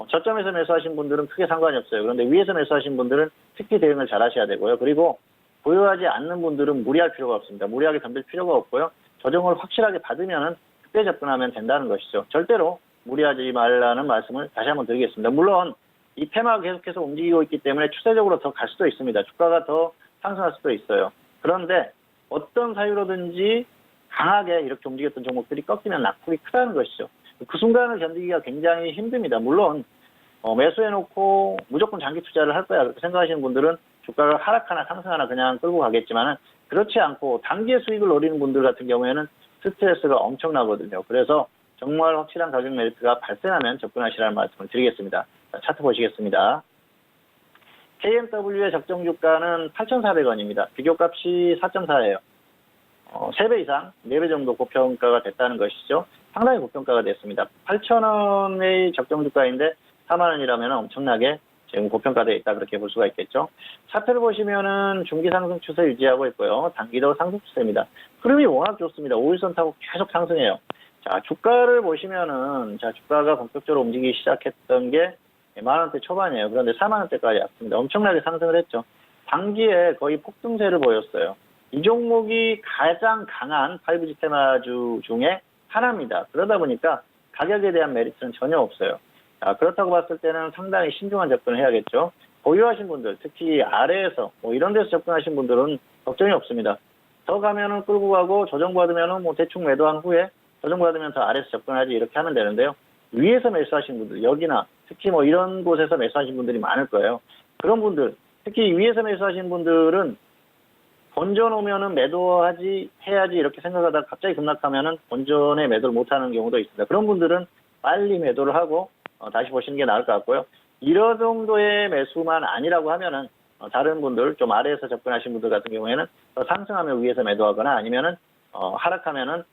저점에서 매수하신 분들은 크게 상관이 없어요. 그런데 위에서 매수하신 분들은 특히 대응을 잘 하셔야 되고요. 그리고 보유하지 않는 분들은 무리할 필요가 없습니다. 무리하게 덤빌 필요가 없고요. 조정을 확실하게 받으면은 그때 접근하면 된다는 것이죠. 절대로 무리하지 말라는 말씀을 다시 한번 드리겠습니다. 물론 이 테마가 계속해서 움직이고 있기 때문에 추세적으로 더 갈 수도 있습니다. 주가가 더 상승할 수도 있어요. 그런데 어떤 사유로든지 강하게 이렇게 움직였던 종목들이 꺾이면 낙폭이 크다는 것이죠. 그 순간을 견디기가 굉장히 힘듭니다. 물론 매수해놓고 무조건 장기 투자를 할 거야 그렇게 생각하시는 분들은 주가가 하락하나 상승하나 그냥 끌고 가겠지만은 그렇지 않고 단기의 수익을 노리는 분들 같은 경우에는 스트레스가 엄청나거든요. 그래서 정말 확실한 가격 메리트가 발생하면 접근하시라는 말씀을 드리겠습니다. 자, 차트 보시겠습니다. KMW의 적정 주가는 8,400원입니다. 비교값이 4.4예요. 3배 이상, 4배 정도 고평가가 됐다는 것이죠. 상당히 고평가가 됐습니다. 8,000원의 적정 주가인데 4만 원이라면 엄청나게 지금 고평가되어 있다 그렇게 볼 수가 있겠죠. 차트를 보시면은 중기 상승 추세 유지하고 있고요. 단기도 상승 추세입니다. 흐름이 워낙 좋습니다. 5일선 타고 계속 상승해요. 자, 주가를 보시면은 주가가 본격적으로 움직이기 시작했던 게 10,000원대 초반이에요. 그런데 4만원대까지 왔습니다. 엄청나게 상승을 했죠. 단기에 거의 폭등세를 보였어요. 이 종목이 가장 강한 5G 테마주 중에 하나입니다. 그러다 보니까 가격에 대한 메리트는 전혀 없어요. 자, 그렇다고 봤을 때는 상당히 신중한 접근을 해야겠죠. 보유하신 분들, 특히 아래에서 이런 데서 접근하신 분들은 걱정이 없습니다. 더 가면은 끌고 가고 조정받으면은 대충 매도한 후에 조정받으면 더 아래에서 접근하지 이렇게 하면 되는데요. 위에서 매수하신 분들, 여기나 특히 이런 곳에서 매수하신 분들이 많을 거예요. 그런 분들, 특히 위에서 매수하신 분들은 본전 오면은 해야지 이렇게 생각하다가 갑자기 급락하면은 본전에 매도를 못하는 경우도 있습니다. 그런 분들은 빨리 매도를 하고 다시 보시는 게 나을 것 같고요. 이런 정도의 매수만 아니라고 하면은 다른 분들 좀 아래에서 접근하신 분들 같은 경우에는 상승하면 위에서 매도하거나 아니면은 하락하면은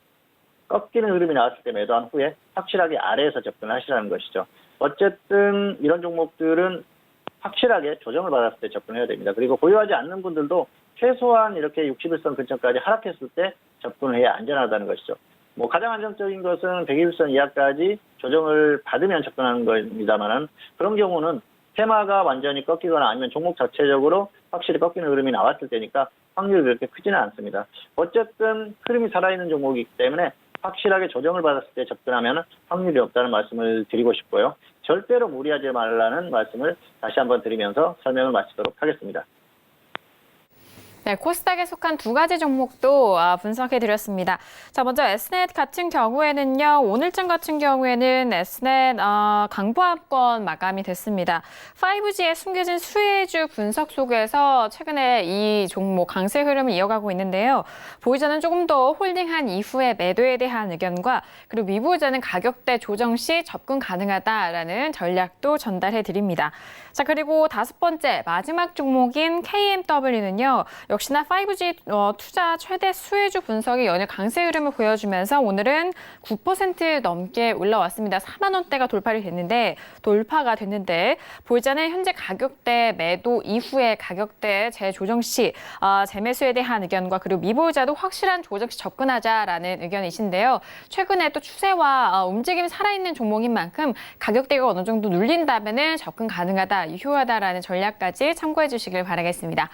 꺾이는 흐름이 나왔을 때 매도한 후에 확실하게 아래에서 접근을 하시라는 것이죠. 어쨌든 이런 종목들은 확실하게 조정을 받았을 때 접근해야 됩니다. 그리고 보유하지 않는 분들도 최소한 이렇게 61선 근처까지 하락했을 때 접근을 해야 안전하다는 것이죠. 가장 안정적인 것은 121선 이하까지 조정을 받으면 접근하는 겁니다만은 그런 경우는 테마가 완전히 꺾이거나 아니면 종목 자체적으로 확실히 꺾이는 흐름이 나왔을 때니까 확률이 그렇게 크지는 않습니다. 어쨌든 흐름이 살아있는 종목이기 때문에 확실하게 조정을 받았을 때 접근하면 확률이 없다는 말씀을 드리고 싶고요. 절대로 무리하지 말라는 말씀을 다시 한번 드리면서 설명을 마치도록 하겠습니다. 네, 코스닥에 속한 두 가지 종목도 분석해드렸습니다. 자, 먼저 Snet 같은 경우에는요, 오늘장 같은 경우에는 Snet 강보합권 마감이 됐습니다. 5G의 숨겨진 수혜주 분석 속에서 최근에 이 종목 강세 흐름을 이어가고 있는데요. 보유자는 조금 더 홀딩한 이후에 매도에 대한 의견과 그리고 미보유자는 가격대 조정 시 접근 가능하다라는 전략도 전달해드립니다. 자, 그리고 다섯 번째 마지막 종목인 KMW는요. 역시나 5G 투자 최대 수혜주 분석이 연일 강세 흐름을 보여주면서 오늘은 9% 넘게 올라왔습니다. 4만 원대가 돌파가 됐는데 보유자는 현재 가격대 매도 이후에 가격대 재조정 시 재매수에 대한 의견과 그리고 미보유자도 확실한 조정 시 접근하자라는 의견이신데요. 최근에 또 추세와 움직임이 살아있는 종목인 만큼 가격대가 어느 정도 눌린다면은 접근 가능하다, 유효하다라는 전략까지 참고해 주시길 바라겠습니다.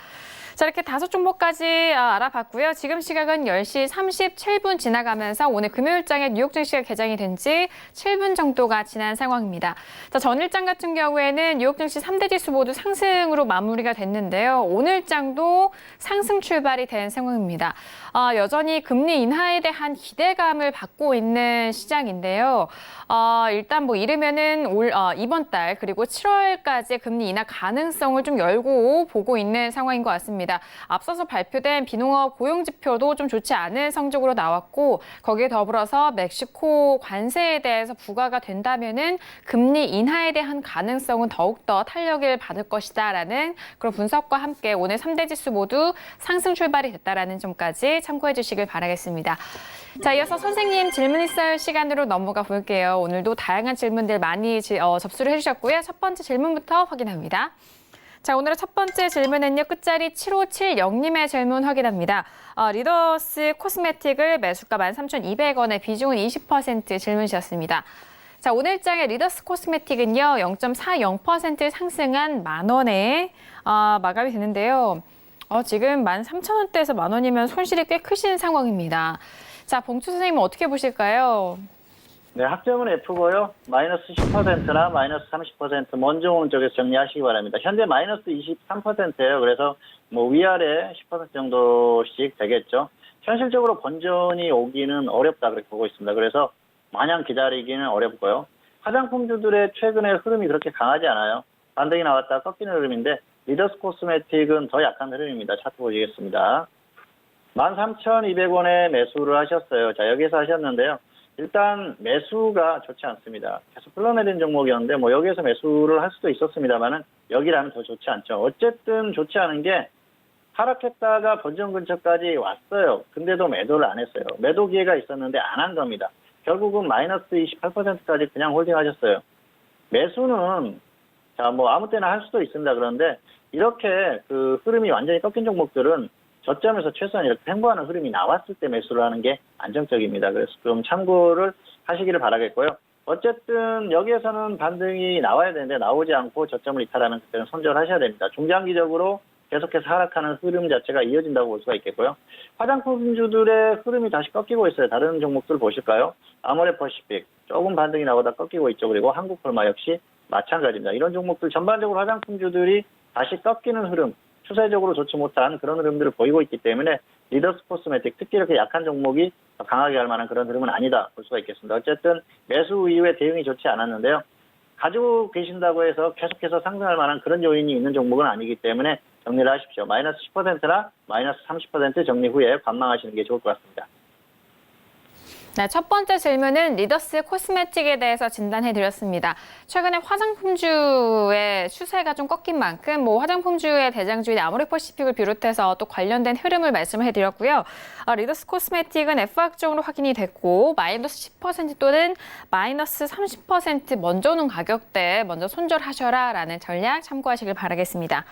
자, 이렇게 다섯 종목까지 알아봤고요. 지금 시각은 10시 37분 지나가면서 오늘 금요일장에 뉴욕 증시가 개장이 된 지 7분 정도가 지난 상황입니다. 자, 전일장 같은 경우에는 뉴욕 증시 3대 지수 모두 상승으로 마무리가 됐는데요. 오늘장도 상승 출발이 된 상황입니다. 여전히 금리 인하에 대한 기대감을 받고 있는 시장인데요. 일단 이르면은 이번 달 그리고 7월까지 금리 인하 가능성을 좀 열고 보고 있는 상황인 것 같습니다. 앞서서 발표된 비농업 고용지표도 좀 좋지 않은 성적으로 나왔고 거기에 더불어서 멕시코 관세에 대해서 부과가 된다면은 금리 인하에 대한 가능성은 더욱더 탄력을 받을 것이다라는 그런 분석과 함께 오늘 3대 지수 모두 상승 출발이 됐다라는 점까지 참고해 주시길 바라겠습니다. 자, 이어서 선생님 질문 있을 시간으로 넘어가 볼게요. 오늘도 다양한 질문들 많이 접수를 해주셨고요. 첫 번째 질문부터 확인합니다. 자, 오늘의 첫 번째 질문은요. 끝자리 7570님의 질문 확인합니다. 리더스 코스메틱을 매수가 13,200원에 비중은 20% 질문 주셨습니다. 자, 오늘장의 리더스 코스메틱은요. 0.40% 상승한 만원에 마감이 되는데요. 지금 13,000원대에서 만원이면 손실이 꽤 크신 상황입니다. 자, 봉투 선생님은 어떻게 보실까요? 네, 학점은 F고요. 마이너스 10%나 마이너스 30% 먼저 오는 쪽에서 정리하시기 바랍니다. 현재 마이너스 23%예요. 그래서 위아래 10% 정도씩 되겠죠. 현실적으로 본전이 오기는 어렵다 그렇게 보고 있습니다. 그래서 마냥 기다리기는 어렵고요. 화장품주들의 최근의 흐름이 그렇게 강하지 않아요. 반등이 나왔다 꺾이는 흐름인데 리더스 코스메틱은 더 약한 흐름입니다. 차트 보시겠습니다. 13,200원에 매수를 하셨어요. 자, 여기서 하셨는데요. 일단 매수가 좋지 않습니다. 계속 흘러내린 종목이었는데 뭐 여기에서 매수를 할 수도 있었습니다만은 여기라면 더 좋지 않죠. 어쨌든 좋지 않은 게 하락했다가 본전 근처까지 왔어요. 근데도 매도를 안 했어요. 매도 기회가 있었는데 안 한 겁니다. 결국은 마이너스 28%까지 그냥 홀딩하셨어요. 매수는 자, 뭐 아무 때나 할 수도 있습니다. 그런데 이렇게 그 흐름이 완전히 꺾인 종목들은 저점에서 최소한 이렇게 횡보하는 흐름이 나왔을 때 매수를 하는 게 안정적입니다. 그래서 좀 참고를 하시기를 바라겠고요. 어쨌든 여기에서는 반등이 나와야 되는데 나오지 않고 저점을 이탈하면 그때는 손절하셔야 됩니다. 중장기적으로 계속해서 하락하는 흐름 자체가 이어진다고 볼 수가 있겠고요. 화장품주들의 흐름이 다시 꺾이고 있어요. 다른 종목들 보실까요? 아모레퍼시픽 조금 반등이 나오다 꺾이고 있죠. 그리고 한국폴마 역시 마찬가지입니다. 이런 종목들 전반적으로 화장품주들이 다시 꺾이는 흐름, 추세적으로 좋지 못한 그런 흐름들을 보이고 있기 때문에 리더스 코스메틱, 특히 이렇게 약한 종목이 강하게 할 만한 그런 흐름은 아니다 볼 수가 있겠습니다. 어쨌든 매수 이후에 대응이 좋지 않았는데요. 가지고 계신다고 해서 계속해서 상승할 만한 그런 요인이 있는 종목은 아니기 때문에 정리를 하십시오. 마이너스 10%나 마이너스 30% 정리 후에 관망하시는 게 좋을 것 같습니다. 네, 첫 번째 질문은 리더스 코스메틱에 대해서 진단해드렸습니다. 최근에 화장품주의 추세가 좀 꺾인 만큼 뭐 화장품주의 대장주인 아모레퍼시픽을 비롯해서 또 관련된 흐름을 말씀을 해드렸고요. 리더스 코스메틱은 F학적으로 확인이 됐고 마이너스 10% 또는 마이너스 30% 먼저 오는 가격대에 먼저 손절하셔라 라는 전략 참고하시길 바라겠습니다.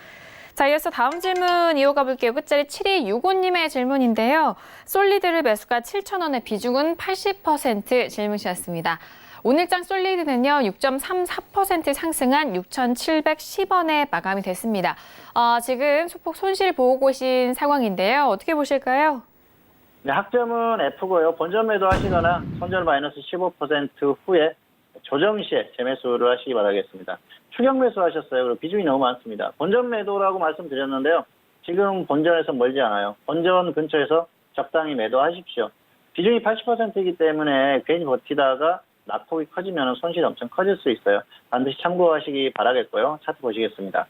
자, 이어서 다음 질문 이어가 볼게요. 끝자리 7265님의 질문인데요. 솔리드를 매수가 7,000원에 비중은 80% 질문이셨습니다. 오늘장 솔리드는요, 6.34% 상승한 6,710원에 마감이 됐습니다. 지금 소폭 손실 보고 계신 상황인데요. 어떻게 보실까요? 네, 학점은 F고요. 본전 매도 하시거나 손절 마이너스 15% 후에 조정 시에 재매수를 하시기 바라겠습니다. 추격 매수 하셨어요. 그리고 비중이 너무 많습니다. 본전 매도라고 말씀드렸는데요. 지금 본전에서 멀지 않아요. 본전 근처에서 적당히 매도하십시오. 비중이 80%이기 때문에 괜히 버티다가 낙폭이 커지면 손실이 엄청 커질 수 있어요. 반드시 참고하시기 바라겠고요. 차트 보시겠습니다.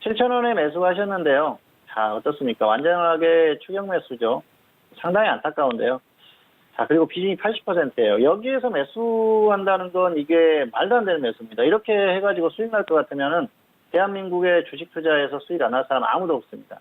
7,000원에 매수하셨는데요. 자, 어떻습니까? 완전하게 추격 매수죠. 상당히 안타까운데요. 자, 그리고 비중이 80%예요. 여기에서 매수한다는 건 이게 말도 안 되는 매수입니다. 이렇게 해가지고 수익 날 것 같으면은 대한민국의 주식 투자에서 수익 안 날 사람 아무도 없습니다.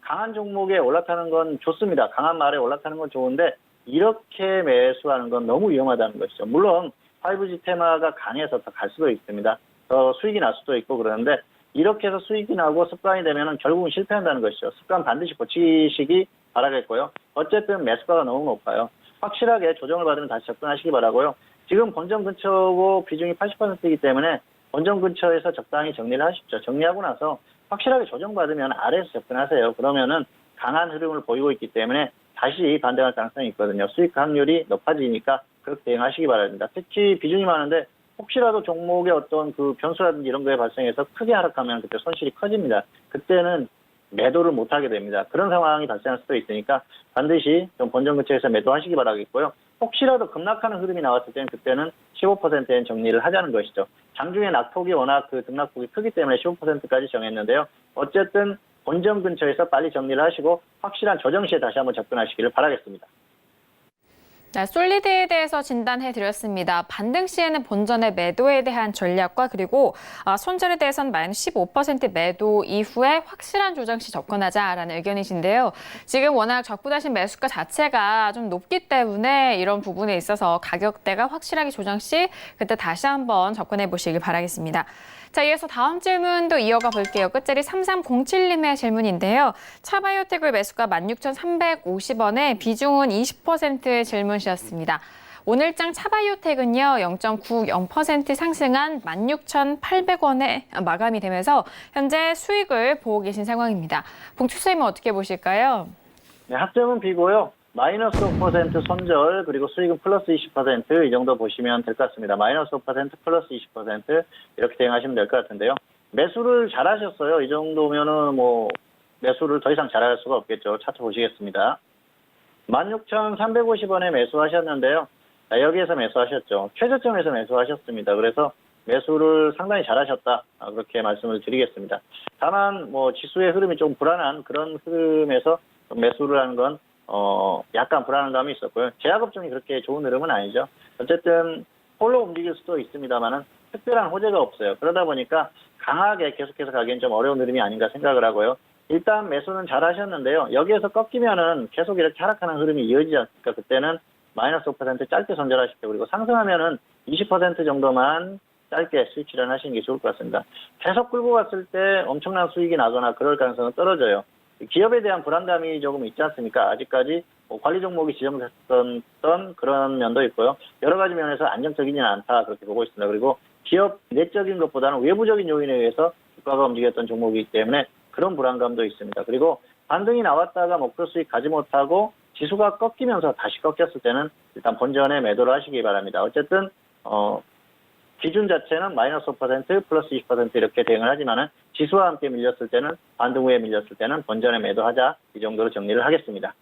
강한 종목에 올라타는 건 좋습니다. 강한 말에 올라타는 건 좋은데 이렇게 매수하는 건 너무 위험하다는 것이죠. 물론 5G 테마가 강해서 더 갈 수도 있습니다. 더 수익이 날 수도 있고 그러는데 이렇게 해서 수익이 나고 습관이 되면은 결국은 실패한다는 것이죠. 습관 반드시 고치시기 바라겠고요. 어쨌든 매수가가 너무 높아요. 확실하게 조정을 받으면 다시 접근하시기 바라고요. 지금 본전 근처고 비중이 80%이기 때문에 본전 근처에서 적당히 정리를 하십시오. 정리하고 나서 확실하게 조정받으면 아래에서 접근하세요. 그러면은 강한 흐름을 보이고 있기 때문에 다시 반등할 가능성이 있거든요. 수익 확률이 높아지니까 그렇게 대응하시기 바랍니다. 특히 비중이 많은데 혹시라도 종목의 어떤 그 변수라든지 이런 거에 발생해서 크게 하락하면 그때 손실이 커집니다. 그때는 매도를 못하게 됩니다. 그런 상황이 발생할 수도 있으니까 반드시 좀 본전 근처에서 매도하시기 바라겠고요. 혹시라도 급락하는 흐름이 나왔을 때는 그때는 15%엔 정리를 하자는 것이죠. 장중에 낙폭이 워낙 그 등락폭이 크기 때문에 15%까지 정했는데요. 어쨌든 본전 근처에서 빨리 정리를 하시고 확실한 조정 시에 다시 한번 접근하시기를 바라겠습니다. 네, 솔리드에 대해서 진단해드렸습니다. 반등 시에는 본전의 매도에 대한 전략과 그리고 손절에 대해서는 마이너스 15% 매도 이후에 확실한 조정 시 접근하자라는 의견이신데요. 지금 워낙 적부다신 매수가 자체가 좀 높기 때문에 이런 부분에 있어서 가격대가 확실하게 조정 시 그때 다시 한번 접근해 보시길 바라겠습니다. 자, 이어서 다음 질문도 이어가 볼게요. 끝자리 3307님의 질문인데요. 차바이오텍을 매수가 16,350원에 비중은 20% 질문이셨습니다. 오늘장 차바이오텍은요, 0.90% 상승한 16,800원에 마감이 되면서 현재 수익을 보고 계신 상황입니다. 봉투쌤은 어떻게 보실까요? 네, 학점은 B고요. 마이너스 5% 손절 그리고 수익은 플러스 20%이 정도 보시면 될 것 같습니다. 마이너스 5% 플러스 20% 이렇게 대응하시면 될 것 같은데요. 매수를 잘하셨어요. 이 정도면은 뭐 매수를 더 이상 잘할 수가 없겠죠. 차트 보시겠습니다. 16,350원에 매수하셨는데요. 자, 여기에서 매수하셨죠. 최저점에서 매수하셨습니다. 그래서 매수를 상당히 잘하셨다. 그렇게 말씀을 드리겠습니다. 다만 뭐 지수의 흐름이 좀 불안한 그런 흐름에서 매수를 하는 건 약간 불안한 감이 있었고요. 제약업종이 그렇게 좋은 흐름은 아니죠. 어쨌든 홀로 움직일 수도 있습니다만은 특별한 호재가 없어요. 그러다 보니까 강하게 계속해서 가기엔 좀 어려운 흐름이 아닌가 생각을 하고요. 일단 매수는 잘 하셨는데요. 여기에서 꺾이면은 계속 이렇게 하락하는 흐름이 이어지지 않습니까? 그때는 마이너스 5% 짧게 손절하십시오. 그리고 상승하면은 20% 정도만 짧게 스위치를 하시는 게 좋을 것 같습니다. 계속 끌고 갔을 때 엄청난 수익이 나거나 그럴 가능성은 떨어져요. 기업에 대한 불안감이 조금 있지 않습니까? 아직까지 관리 종목이 지정됐던 그런 면도 있고요. 여러 가지 면에서 안정적이지는 않다 그렇게 보고 있습니다. 그리고 기업 내적인 것보다는 외부적인 요인에 의해서 주가가 움직였던 종목이기 때문에 그런 불안감도 있습니다. 그리고 반등이 나왔다가 목표 수익 가지 못하고 지수가 꺾이면서 다시 꺾였을 때는 일단 본전에 매도를 하시기 바랍니다. 어쨌든 기준 자체는 마이너스 5% 플러스 20% 이렇게 대응을 하지만은 지수와 함께 밀렸을 때는 반등 후에 밀렸을 때는 본전에 매도하자 이 정도로 정리를 하겠습니다.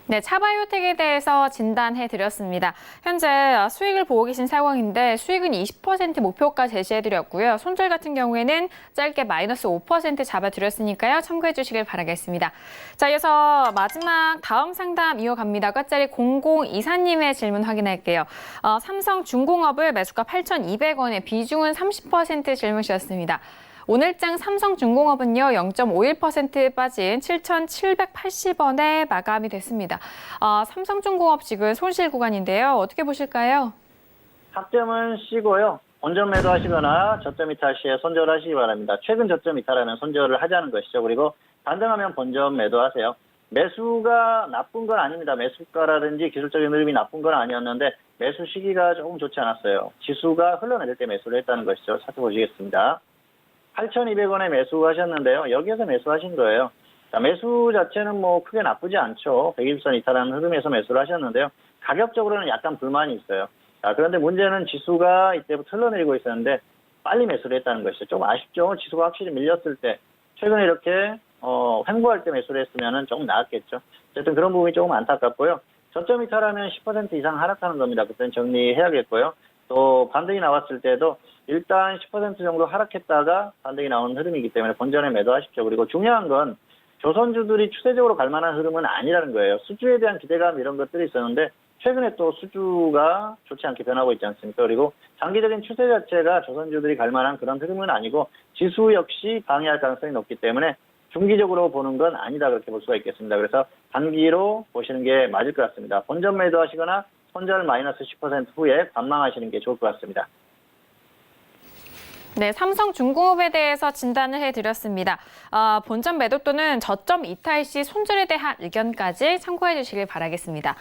네, 차바이오텍에 대해서 진단해 드렸습니다. 현재 수익을 보고 계신 상황인데 수익은 20% 목표가 제시해 드렸고요. 손절 같은 경우에는 짧게 마이너스 5% 잡아 드렸으니까요. 참고해 주시길 바라겠습니다. 자, 이어서 마지막 다음 상담 이어갑니다. 끝자리 0024님의 질문 확인할게요. 삼성중공업을 매수가 8,200원에 비중은 30% 질문 주셨습니다. 오늘장 삼성중공업은요 0.51% 빠진 7,780원에 마감이 됐습니다. 삼성중공업 지금 손실 구간인데요. 어떻게 보실까요? 학점은 C고요. 본전 매도하시거나 저점 이탈 시에 손절하시기 바랍니다. 최근 저점 이탈하면 손절을 하자는 것이죠. 그리고 반등하면 본전 매도하세요. 매수가 나쁜 건 아닙니다. 매수가라든지 기술적인 흐름이 나쁜 건 아니었는데 매수 시기가 조금 좋지 않았어요. 지수가 흘러내릴 때 매수를 했다는 것이죠. 살펴보시겠습니다. 8,200원에 매수하셨는데요. 여기에서 매수하신 거예요. 자, 매수 자체는 뭐 크게 나쁘지 않죠. 120선 이탈하는 흐름에서 매수를 하셨는데요. 가격적으로는 약간 불만이 있어요. 자, 그런데 문제는 지수가 이때부터 흘러내리고 있었는데 빨리 매수를 했다는 것이죠. 좀 아쉽죠. 지수가 확실히 밀렸을 때 최근에 이렇게 횡보할 때 매수를 했으면 조금 나았겠죠. 어쨌든 그런 부분이 조금 안타깝고요. 저점 이탈하면 10% 이상 하락하는 겁니다. 그때는 정리해야겠고요. 또 반등이 나왔을 때도 일단 10% 정도 하락했다가 반등이 나오는 흐름이기 때문에 본전에 매도하십시오. 그리고 중요한 건 조선주들이 추세적으로 갈 만한 흐름은 아니라는 거예요. 수주에 대한 기대감 이런 것들이 있었는데 최근에 또 수주가 좋지 않게 변하고 있지 않습니까? 그리고 장기적인 추세 자체가 조선주들이 갈 만한 그런 흐름은 아니고 지수 역시 방해할 가능성이 높기 때문에 중기적으로 보는 건 아니다 그렇게 볼 수가 있겠습니다. 그래서 단기로 보시는 게 맞을 것 같습니다. 본전 매도하시거나 손절 마이너스 10% 후에 관망하시는 게 좋을 것 같습니다. 네, 삼성중공업에 대해서 진단을 해드렸습니다. 본전 매도 또는 저점 이탈 시 손절에 대한 의견까지 참고해 주시길 바라겠습니다.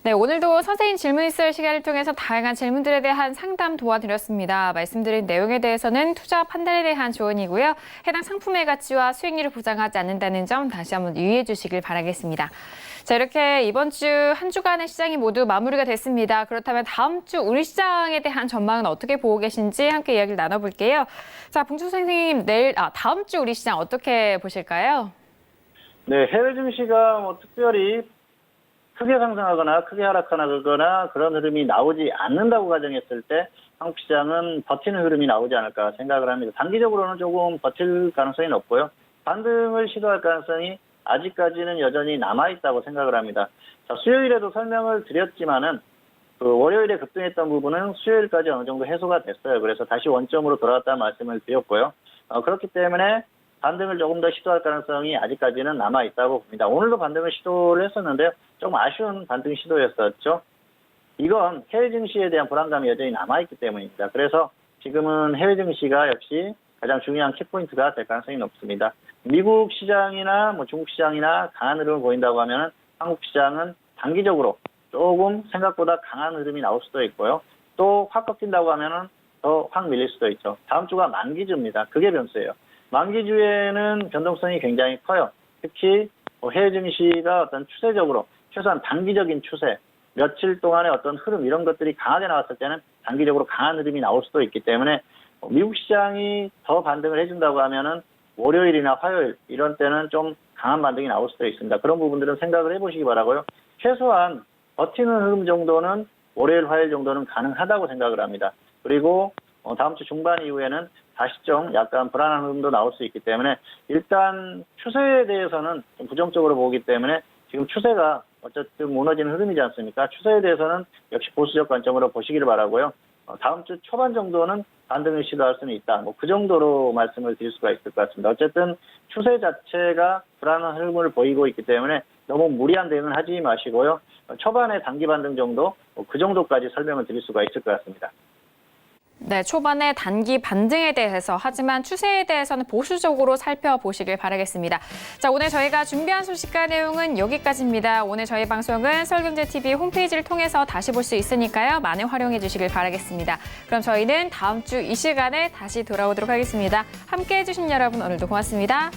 네, 오늘도 선생님 질문 있을 시간을 통해서 다양한 질문들에 대한 상담 도와드렸습니다. 말씀드린 내용에 대해서는 투자 판단에 대한 조언이고요. 해당 상품의 가치와 수익률을 보장하지 않는다는 점 다시 한번 유의해 주시길 바라겠습니다. 자, 이렇게 이번 주 한 주간의 시장이 모두 마무리가 됐습니다. 그렇다면 다음 주 우리 시장에 대한 전망은 어떻게 보고 계신지 함께 이야기를 나눠볼게요. 자, 봉주 선생님, 다음 주 우리 시장 어떻게 보실까요? 네, 해외 증시가 뭐 특별히 크게 상승하거나 크게 하락하거나 그런 흐름이 나오지 않는다고 가정했을 때 한국 시장은 버티는 흐름이 나오지 않을까 생각을 합니다. 단기적으로는 조금 버틸 가능성이 높고요. 반등을 시도할 가능성이 아직까지는 여전히 남아있다고 생각을 합니다. 자, 수요일에도 설명을 드렸지만은 월요일에 급등했던 부분은 수요일까지 어느 정도 해소가 됐어요. 그래서 다시 원점으로 돌아왔다는 말씀을 드렸고요. 그렇기 때문에 반등을 조금 더 시도할 가능성이 아직까지는 남아있다고 봅니다. 오늘도 반등을 시도를 했었는데요. 좀 아쉬운 반등 시도였었죠. 이건 해외 증시에 대한 불안감이 여전히 남아있기 때문입니다. 그래서 지금은 해외 증시가 역시 가장 중요한 키포인트가 될 가능성이 높습니다. 미국 시장이나 중국 시장이나 강한 흐름을 보인다고 하면 한국 시장은 단기적으로 조금 생각보다 강한 흐름이 나올 수도 있고요. 또 확 꺾인다고 하면 더 확 밀릴 수도 있죠. 다음 주가 만기주입니다. 그게 변수예요. 만기주에는 변동성이 굉장히 커요. 특히 해외 증시가 어떤 추세적으로 최소한 단기적인 추세, 며칠 동안의 어떤 흐름 이런 것들이 강하게 나왔을 때는 단기적으로 강한 흐름이 나올 수도 있기 때문에 미국 시장이 더 반등을 해준다고 하면은 월요일이나 화요일 이런 때는 좀 강한 반등이 나올 수도 있습니다. 그런 부분들은 생각을 해보시기 바라고요. 최소한 버티는 흐름 정도는 월요일, 화요일 정도는 가능하다고 생각을 합니다. 그리고 다음 주 중반 이후에는 다시 좀 약간 불안한 흐름도 나올 수 있기 때문에 일단 추세에 대해서는 좀 부정적으로 보기 때문에 지금 추세가 어쨌든 무너지는 흐름이지 않습니까? 추세에 대해서는 역시 보수적 관점으로 보시기를 바라고요. 다음 주 초반 정도는 반등을 시도할 수는 있다. 그 정도로 말씀을 드릴 수가 있을 것 같습니다. 어쨌든 추세 자체가 불안한 흐름을 보이고 있기 때문에 너무 무리한 대응은 하지 마시고요. 초반에 단기 반등 정도, 그 정도까지 설명을 드릴 수가 있을 것 같습니다. 네, 초반에 단기 반등에 대해서 하지만 추세에 대해서는 보수적으로 살펴보시길 바라겠습니다. 자, 오늘 저희가 준비한 소식과 내용은 여기까지입니다. 오늘 저희 방송은 서울경제TV 홈페이지를 통해서 다시 볼 수 있으니까요. 많이 활용해 주시길 바라겠습니다. 그럼 저희는 다음 주 이 시간에 다시 돌아오도록 하겠습니다. 함께해 주신 여러분 오늘도 고맙습니다.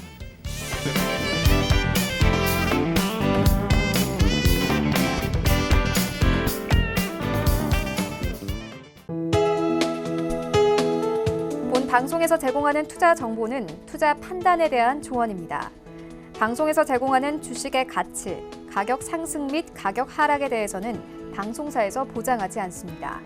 방송에서 제공하는 투자 정보는 투자 판단에 대한 조언입니다. 방송에서 제공하는 주식의 가치, 가격 상승 및 가격 하락에 대해서는 방송사에서 보장하지 않습니다.